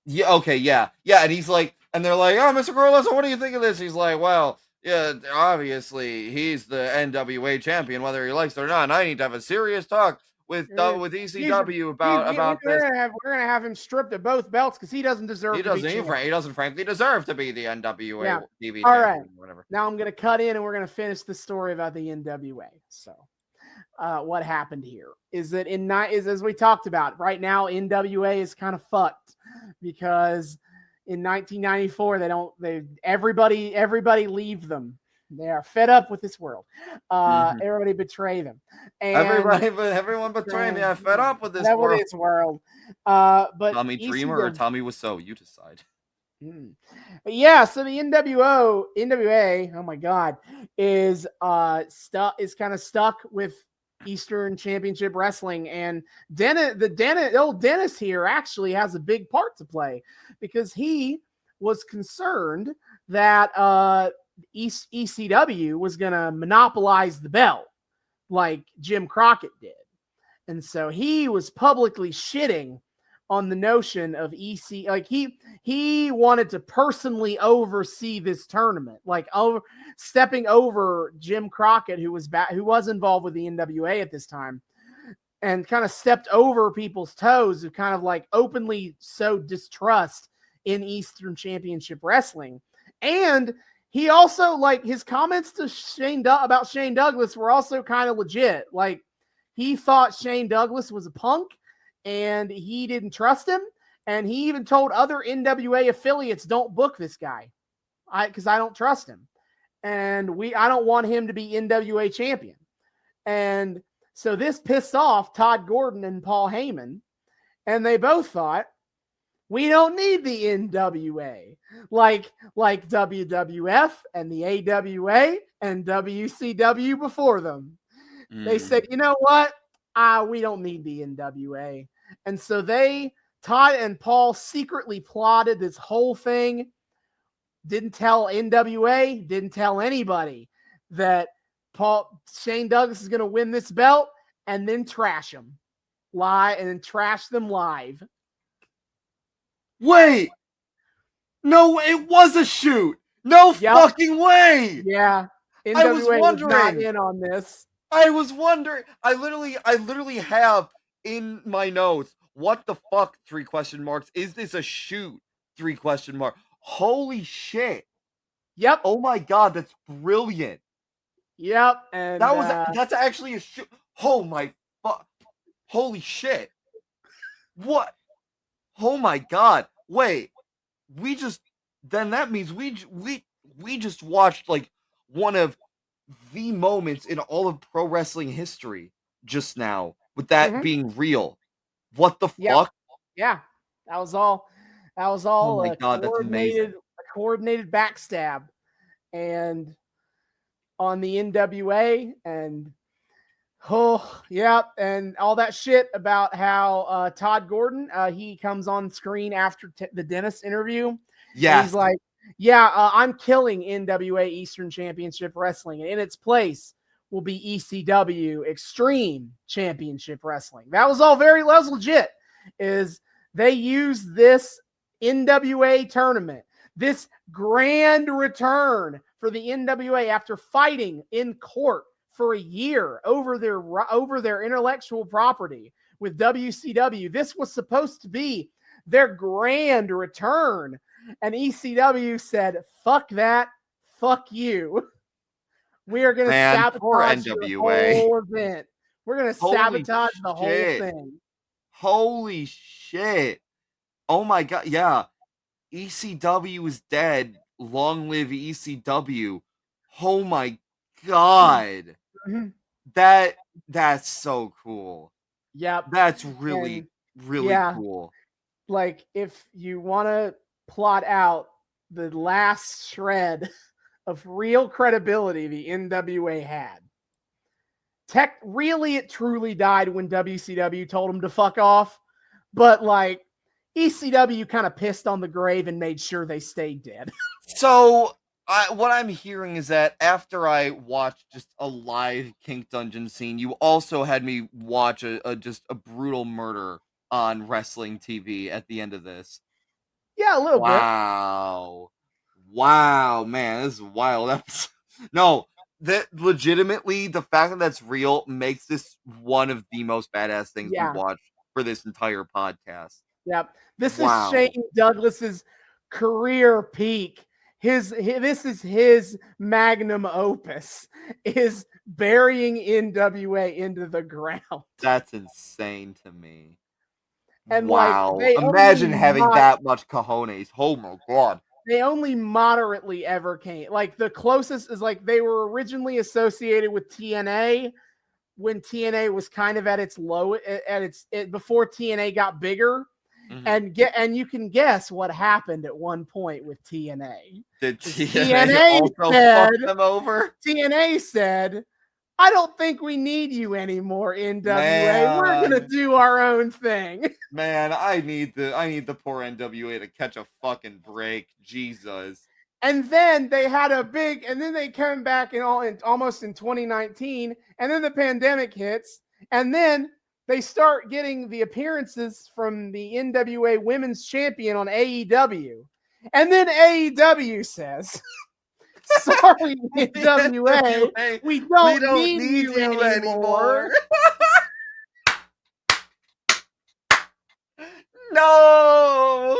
yeah, okay, yeah, yeah, and he's like, and they're like, oh, Mr. Corliss, what do you think of this? He's like, well, yeah, obviously he's the NWA champion, whether he likes it or not. And I need to have a serious talk with ECW about this. We're gonna have him stripped of both belts because he doesn't deserve He to be doesn't. champion. He doesn't frankly deserve to be the NWA Yeah. TV All champion right. or whatever. Now I'm gonna cut in and we're gonna finish the story about the NWA. So, what happened here is that as we talked about right now, NWA is kind of fucked because in 1994 everybody leave them. They are fed up with this world. Everybody betray them. And Everyone betrayed me. I'm fed up with this world. But Tommy Dreamer or Tommy Wiseau, you decide. But yeah, so the NWA, oh my god, is kind of stuck with Eastern Championship Wrestling, and Dennis here actually has a big part to play because he was concerned that ECW was going to monopolize the belt like Jim Crockett did, and so he was publicly shitting on the notion of like he wanted to personally oversee this tournament, like stepping over Jim Crockett, who was involved with the NWA at this time, and kind of stepped over people's toes, who kind of like openly sowed distrust in Eastern Championship Wrestling. And he also, like, his comments to about Shane Douglas were also kind of legit. Like, he thought Shane Douglas was a punk and he didn't trust him. And he even told other NWA affiliates, don't book this guy because I don't trust him. And I don't want him to be NWA champion. And so this pissed off Todd Gordon and Paul Heyman. And they both thought, we don't need the NWA like WWF and the AWA and WCW before them. They said, you know what? We don't need the NWA. And so Todd and Paul secretly plotted this whole thing. Didn't tell NWA, didn't tell anybody that Shane Douglas is going to win this belt and then trash him trash them live. Wait, no, it was a shoot. No fucking way. Yeah, NWA I was wondering. Was not in on this. I was wondering. I literally have in my notes, what the fuck? 3 question marks. Is this a shoot? 3 question mark. Holy shit. Yep. Oh my god, that's brilliant. Yep. And that's actually a shoot. Oh my fuck. Holy shit. What? Oh my god. Wait. That means we just watched like one of the moments in all of pro wrestling history just now, with that being real. What the fuck? Yeah. That was all Oh my god, that's amazing. A coordinated backstab and on the NWA and and all that shit about how Todd Gordon, he comes on screen after the Dennis interview. Yeah, he's like, I'm killing NWA Eastern Championship Wrestling, and in its place will be ECW Extreme Championship Wrestling. That was legit. Is they used this NWA tournament, this grand return for the NWA after fighting in court for a year over their intellectual property with WCW. This was supposed to be their grand return. And ECW said, fuck that, fuck you. We are going to sabotage the whole event. We're going to sabotage the whole thing. Holy shit. Oh my god, yeah. ECW is dead. long live ECW. Oh my god. Mhm. That's so cool. Yep. That's And really yeah, cool. like if you want to plot out the last shred of real credibility the NWA had, really it truly died when WCW told him to fuck off, but like ECW kind of pissed on the grave and made sure they stayed dead. So, what I'm hearing is that after I watched just a live Kink Dungeon scene, you also had me watch just a brutal murder on wrestling TV at the end of this. Yeah, a little bit. Wow. Wow, man, this is wild. No, that legitimately, the fact that that's real makes this one of the most badass things we've Yeah. watched for this entire podcast. Yep. This is Wow. Shane Douglas's career peak. This is his magnum opus, is burying NWA into the ground. That's insane to me. And like Wow. Imagine having that much cojones. Oh my god. they only moderately ever came. Like the closest is like they were originally associated with TNA when TNA was kind of at its low before TNA got bigger. Mhm. And you can guess what happened at one point with TNA. Did TNA TNA also said, fuck them over? TNA said, I don't think we need you anymore, NWA. We're gonna Man. do our own thing. Man, I need the poor NWA to catch a fucking break. Jesus. And then they had a big, and then they come back almost in 2019, and then the pandemic hits, and then they start getting the appearances from the NWA Women's Champion on AEW, and then AEW says, "Sorry, The NWA, NWA, we we don't don't need need you you anymore. anymore." No!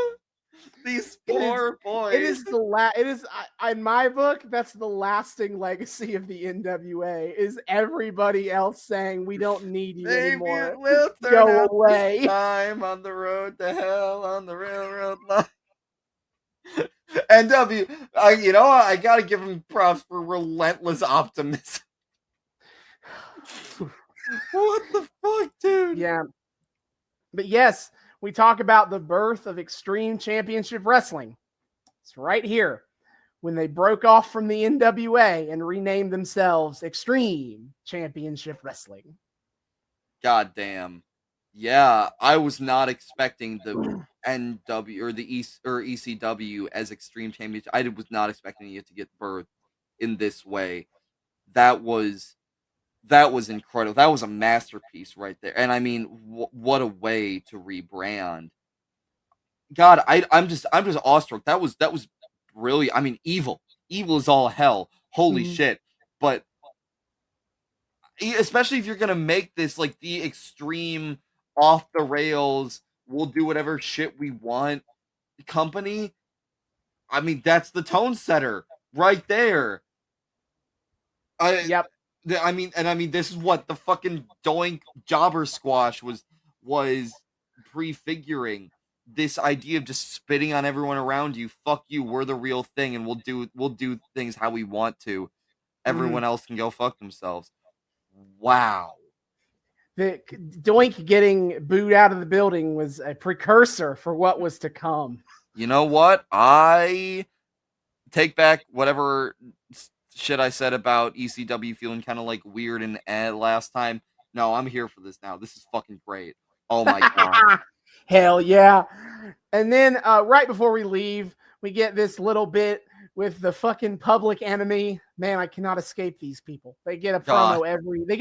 These It is poor it boys. is it is in my book, that's the lasting legacy of the NWA, is everybody else saying we don't need you Maybe anymore. it will turn Go out this away. time on the road to hell on the railroad line. NW, I gotta give him props for relentless optimism. What the fuck, dude? Yeah. But yes, we talk about the birth of Extreme Championship Wrestling. It's right here when they broke off from the NWA and renamed themselves Extreme Championship Wrestling. God damn. Yeah, I was not expecting the NW or the East or ECW as Extreme Championship. I was not expecting it to get birthed in this way. That was that was incredible. That was a masterpiece right there. And I mean, what a way to rebrand. God, I'm just awestruck. That was brilliant. I mean, evil is all hell. Holy Mhm. shit! But especially if you're gonna make this like the extreme off the rails, we'll do whatever shit we want company. I mean, that's the tone setter right there. I Yep. I mean, this is what the fucking Doink Jobber Squash was prefiguring. This idea of just spitting on everyone around you. Fuck you, we're the real thing, and we'll do things how we want to. Mhm. Everyone else can go fuck themselves. Wow. The Doink getting booed out of the building was a precursor for what was to come. You know what? I take back whatever shit I said about ECW feeling kind of like weird and last time. No, I'm here for this now. This is fucking great. Oh my god. Hell yeah. And then right before we leave, we get this little bit with the fucking Public Enemy. Man, I cannot escape these people. They get a God, promo every every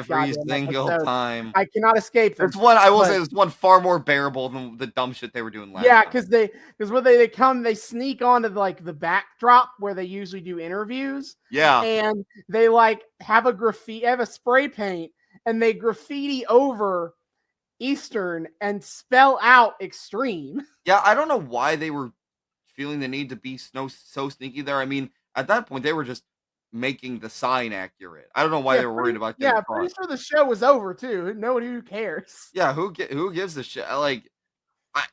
goddamn single episode. time. I cannot escape them. There's one I will say. But There's one far more bearable than the dumb shit they were doing last yeah, time. because when they come, they sneak onto like the backdrop where they usually do interviews, Yeah, and they like have a spray paint, and they graffiti over Eastern and spell out Extreme. yeah. I don't know why they were feeling the need to be so sneaky there. I mean, at that point, they were just making the sign accurate. I don't know why they were worried about getting caught. Pretty sure the show was over too. Nobody who cares. Yeah, who gives a shit? Like, I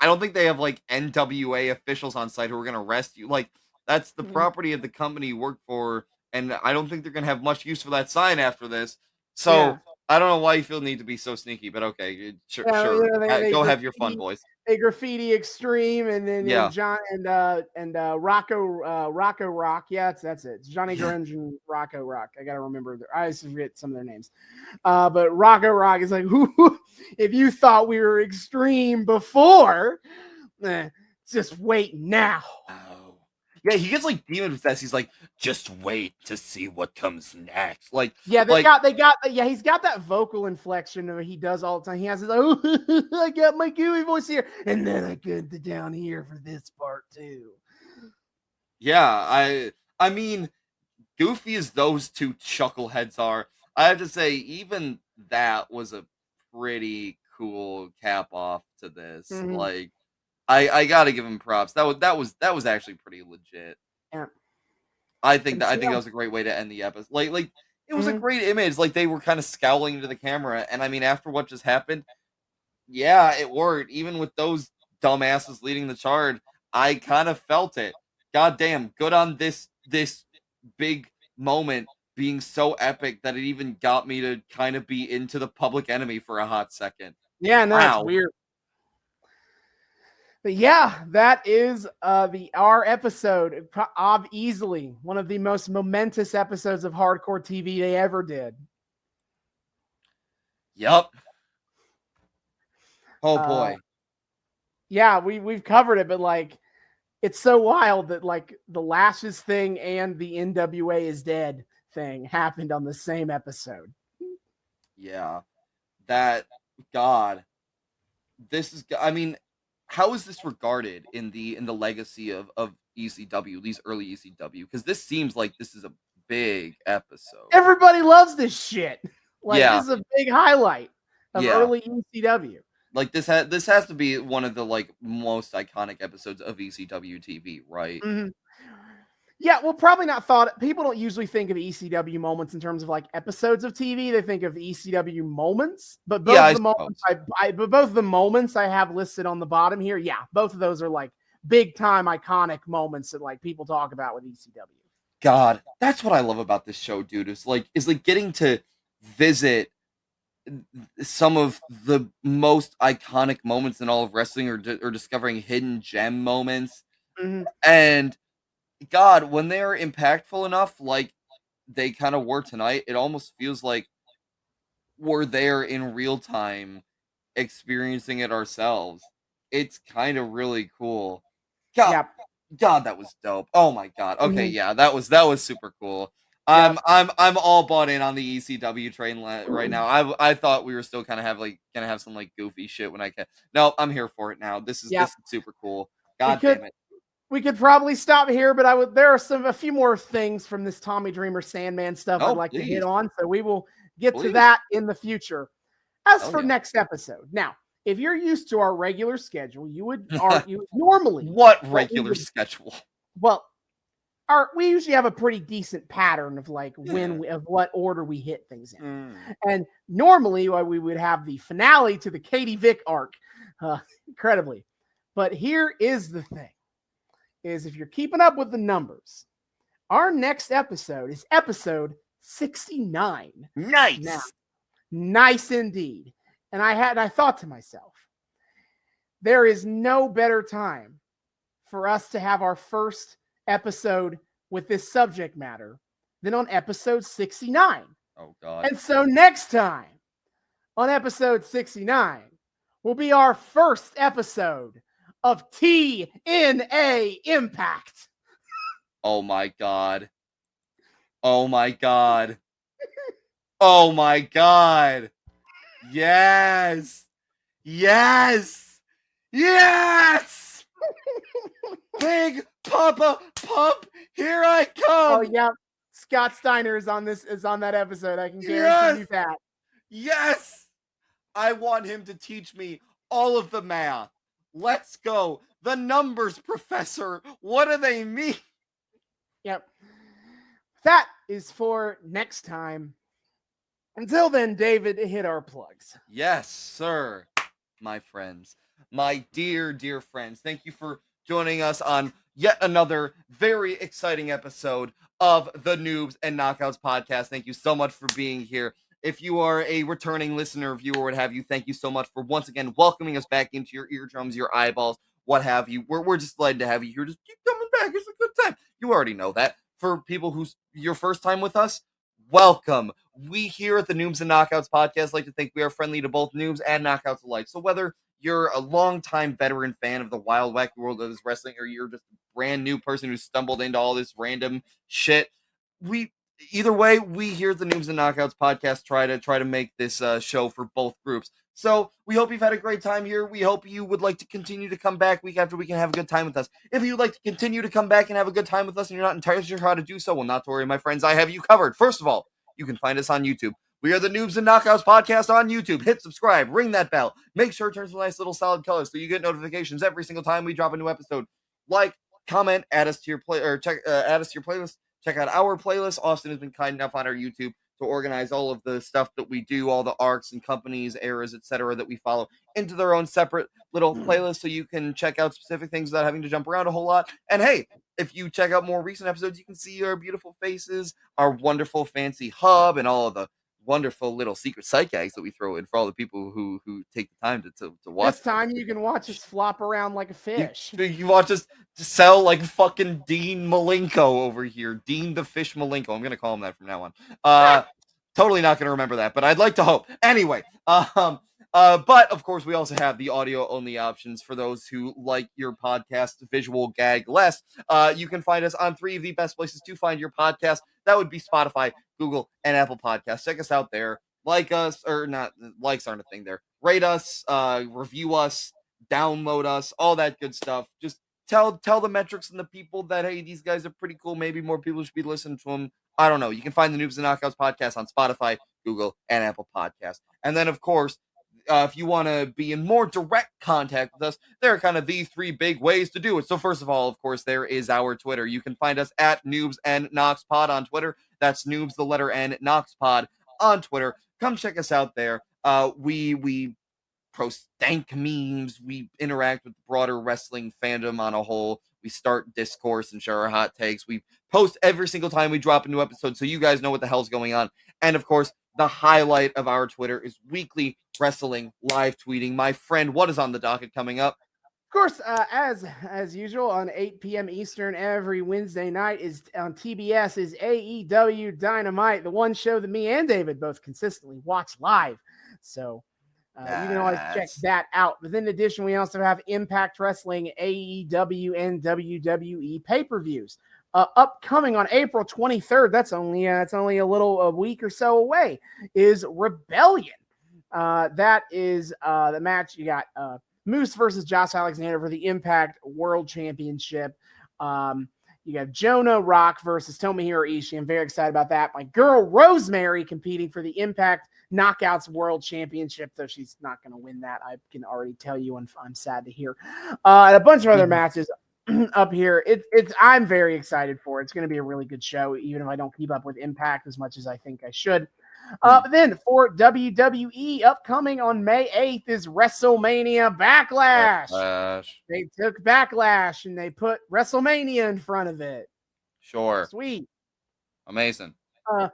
I don't think they have like NWA officials on site who are gonna arrest you. Like that's the property of the company you work for, and I don't think they're gonna have much use for that sign after this. Yeah. So I don't know why you feel the need to be so sneaky, but okay, sure, Yeah, sure. they Go have your fun, boys. graffiti extreme, and then Yeah. John and Rocco Rock. Yeah, that's it. It's Johnny Yeah. Grunge and Rocco Rock. I gotta remember. I always forget some of their names. But Rocco Rock is like, if you thought we were extreme before, just wait now. Oh. Yeah, he gets like demon possessed. He's like, just wait to see what comes next. Yeah, Like yeah, he's got that vocal inflection that he does all the time. He has his, oh, I got my gooey voice here, and then I get the down here for this part too. yeah, I mean, goofy as those two chuckleheads are, I have to say, even that was a pretty cool cap off to this. Mm-hmm. Like, I gotta give him props. That was actually pretty legit. Yeah. I think that was a great way to end the episode. Like it was a Mm-hmm. great image. Like they were kind of scowling into the camera, and I mean, after what just happened, yeah, it worked. Even with those dumbasses leading the charge, I kind of felt it. God damn, good on this big moment being so epic that it even got me to kind of be into the Public Enemy for a hot second. Yeah, no, it's Wow. weird. But yeah, that is our episode of easily one of the most momentous episodes of hardcore TV they ever did. Yep. Oh boy. Yeah, we've covered it, but like it's so wild that like the Lashes thing and the NWA is dead thing happened on the same episode. Yeah. That God. This is I mean, how is this regarded in the legacy of ECW, these early ECW? Because this seems like this is a big episode. Everybody loves this shit. Like Yeah. this is a big highlight of Yeah. early ECW. Like this has to be one of the like most iconic episodes of ECW TV, right? Mm-hmm. Yeah, well, probably not thought. People don't usually think of ECW moments in terms of like episodes of TV. They think of ECW moments, but both Yeah, I the moments suppose. but both the moments I have listed on the bottom here, yeah, both of those are like big time iconic moments that like people talk about with ECW. God, that's what I love about this show, dude. Is like getting to visit some of the most iconic moments in all of wrestling, or discovering hidden gem moments. Mm-hmm. And God, when they are impactful enough, like they kind of were tonight, it almost feels like we're there in real time experiencing it ourselves. It's kind of really cool. God, Yeah. God, that was dope. Oh my God. Okay, Mm-hmm. yeah, that was super cool. Yeah. I'm all bought in on the ECW train right now. I thought we were still kind of gonna have some like goofy shit when I can. No, I'm here for it now. Yeah. This is super cool. We God could damn it. we could probably stop here, but there are a few more things from this Tommy Dreamer Sandman stuff I'd No, like to hit please, on. So we will get to please. that in the future. As Hell for yeah. next episode, now, if you're used to our regular schedule, you would normally What what we regular would schedule? well, we usually have a pretty decent pattern of like of what order we hit things in. Mm. And normally we would have the finale to the Katie Vick arc, incredibly. But here is the thing, is if you're keeping up with the numbers, our next episode is episode 69. Nice. Now, nice indeed. And I thought to myself, there is no better time for us to have our first episode with this subject matter than on episode 69. Oh God. And so next time on episode 69 will be our first episode of TNA Impact. Oh my God. Oh my God. Oh my God. Yes. Yes. Yes. Big Papa Pump, here I come. Oh yeah, Scott Steiner is on that episode. I can guarantee you that. Yes. I want him to teach me all of the math. Let's go. The numbers, Professor. What do they mean? Yep. That is for next time. Until then, David, hit our plugs. Yes, sir, my friends. my dear, dear friends. Thank you for joining us on yet another very exciting episode of the Noobs and Knockouts podcast. Thank you so much for being here. If you are a returning listener, viewer, what have you, thank you so much for once again welcoming us back into your eardrums, your eyeballs, what have you. We're just glad to have you here. Just keep coming back. It's a good time. You already know that. For people who's your first time with us, welcome. We here at the Noobs and Knockouts podcast like to think we are friendly to both noobs and knockouts alike. So whether you're a longtime veteran fan of the wild, wacky world of this wrestling, or you're just a brand new person who stumbled into all this random shit, either way, we here at the Noobs and Knockouts podcast try to make this show for both groups. So we hope you've had a great time here. We hope you would like to continue to come back week after week and have a good time with us. If you'd like to continue to come back and have a good time with us and you're not entirely sure how to do so, well, not to worry, my friends. I have you covered. First of all, you can find us on YouTube. We are the Noobs and Knockouts podcast on YouTube. Hit subscribe, ring that bell. Make sure it turns a nice little solid color so you get notifications every single time we drop a new episode. Like, comment, add us to your add us to your playlist. Check out our playlist. Austin has been kind enough on our YouTube to organize all of the stuff that we do, all the arcs and companies, eras, etc., that we follow into their own separate little playlist so you can check out specific things without having to jump around a whole lot. And hey, if you check out more recent episodes, you can see our beautiful faces, our wonderful fancy hub, and all of the wonderful little secret sight gags that we throw in for all the people who take the time to watch. This time you can watch us flop around like a fish. You watch us sell like fucking Dean Malenko over here. Dean the Fish Malenko. I'm gonna call him that from now on. Totally not gonna remember that, but I'd like to hope. Anyway, but of course we also have the audio only options for those who like your podcast visual gag less. You can find us on 3 of the best places to find your podcast. That would be Spotify, Google, and Apple Podcasts. Check us out there. Like us, or not, likes aren't a thing there. Rate us, review us, download us, all that good stuff. Just tell the metrics and the people that, hey, these guys are pretty cool. Maybe more people should be listening to them. I don't know. You can find the Noobs and Knockouts podcast on Spotify, Google, and Apple Podcasts. And then, of course, if you want to be in more direct contact with us, there are kind of these 3 big ways to do it. So first of all, of course, there is our Twitter. You can find us at Noobs and Knox Pod on Twitter. That's Noobs, the letter N, Knox Pod on Twitter. Come check us out there. We post dank memes. We interact with the broader wrestling fandom on a whole. We start discourse and share our hot takes. We post every single time we drop a new episode, so you guys know what the hell's going on. And of course, the highlight of our Twitter is weekly wrestling live tweeting. My friend, what is on the docket coming up? Of course, as usual, on 8 p.m. Eastern every Wednesday night is on TBS is AEW Dynamite, the one show that me and David both consistently watch live. So you can always check that out. But in addition, we also have Impact Wrestling, AEW, and WWE pay-per-views. Upcoming on April 23rd, that's only a week or so away, is Rebellion. That is the match. You got Moose versus Josh Alexander for the Impact World Championship. You got Jonah Rock versus Tomohiro Ishii. I'm very excited about that. My girl Rosemary competing for the Impact Knockouts World Championship, though she's not going to win that. I can already tell you, and I'm sad to hear. And a bunch of other matches up here. I'm very excited for it. It's going to be a really good show, even if I don't keep up with Impact as much as I think I should. But then for WWE, upcoming on May 8th is WrestleMania Backlash. They took Backlash and they put WrestleMania in front of it. Sure. Sweet. Amazing. We're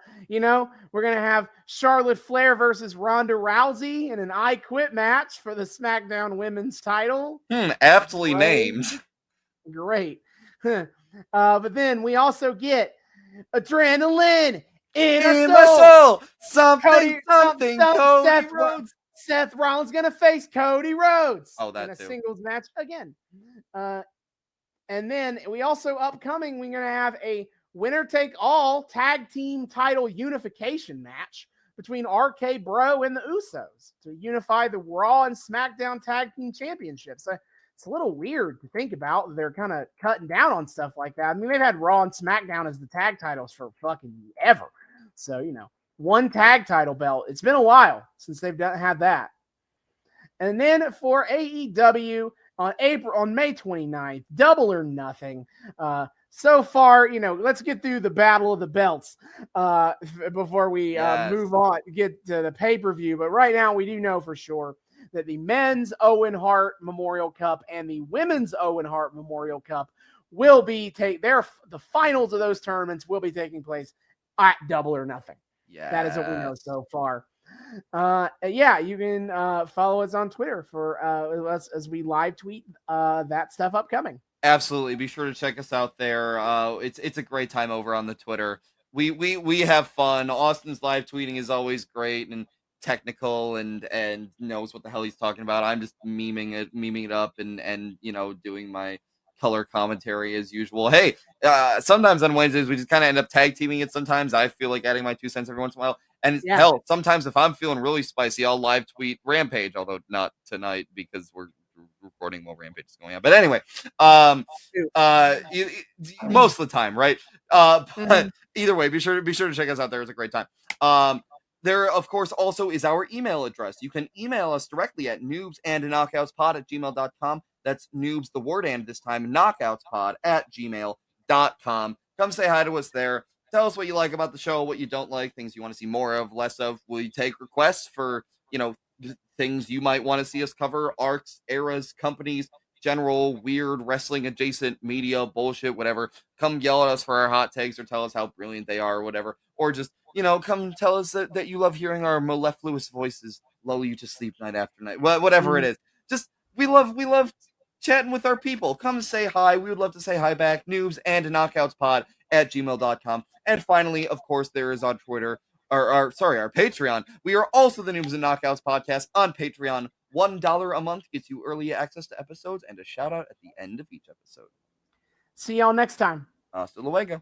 going to have Charlotte Flair versus Ronda Rousey in an I Quit match for the SmackDown Women's title. Aptly named. Great. But then we also get Adrenaline in my soul. Something. Cody Rhodes. Seth Rollins going to face Cody Rhodes. Oh, that in a too. Singles match again. And then we also upcoming, we're going to have a winner-take-all tag team title unification match between RK Bro and the Usos to unify the Raw and SmackDown tag team championships. It's a little weird to think about. They're kind of cutting down on stuff like that. I mean, they've had Raw and SmackDown as the tag titles for fucking ever. So, one tag title belt. It's been a while since they've had that. And then for AEW on May 29th, Double or Nothing. So far, let's get through the Battle of the Belts before we move on, get to the pay-per-view. But right now, we do know for sure that the men's Owen Hart Memorial Cup and the women's Owen Hart Memorial Cup will be the finals of those tournaments will be taking place at Double or Nothing. Yeah, that is what we know so far. Yeah, you can follow us on Twitter for us as we live tweet that stuff upcoming. Absolutely. Be sure to check us out there. It's a great time over on the Twitter. We have fun. Austin's live tweeting is always great and technical and knows what the hell he's talking about. I'm just memeing it up and doing my color commentary as usual. Hey, sometimes on Wednesdays we just kind of end up tag teaming it. Sometimes I feel like adding my 2 cents every once in a while. And Yeah. hell, sometimes if I'm feeling really spicy, I'll live tweet Rampage, although not tonight because we're recording while Rampage is going on. But anyway, most of the time, right? But either way, be sure to check us out there. It's a great time. There, of course, also is our email address. You can email us directly at noobsandknockoutspod@gmail.com. That's noobs, the word and this time, knockoutspod@gmail.com. Come say hi to us there. Tell us what you like about the show, what you don't like, things you want to see more of, less of. Will you take requests for, things you might want to see us cover, arcs, eras, companies, general weird wrestling adjacent media bullshit, whatever. Come yell at us for our hot takes or tell us how brilliant they are or whatever. Or just, come tell us that you love hearing our mellifluous voices lull you to sleep night after night. Whatever it is. Just we love chatting with our people. Come say hi. We would love to say hi back. Noobs and knockoutspod@gmail.com. And finally, of course, there is on Twitter our Patreon. We are also the Noobs and Knockouts Podcast on Patreon. $1 a month gets you early access to episodes and a shout out at the end of each episode. See y'all next time. Hasta luego.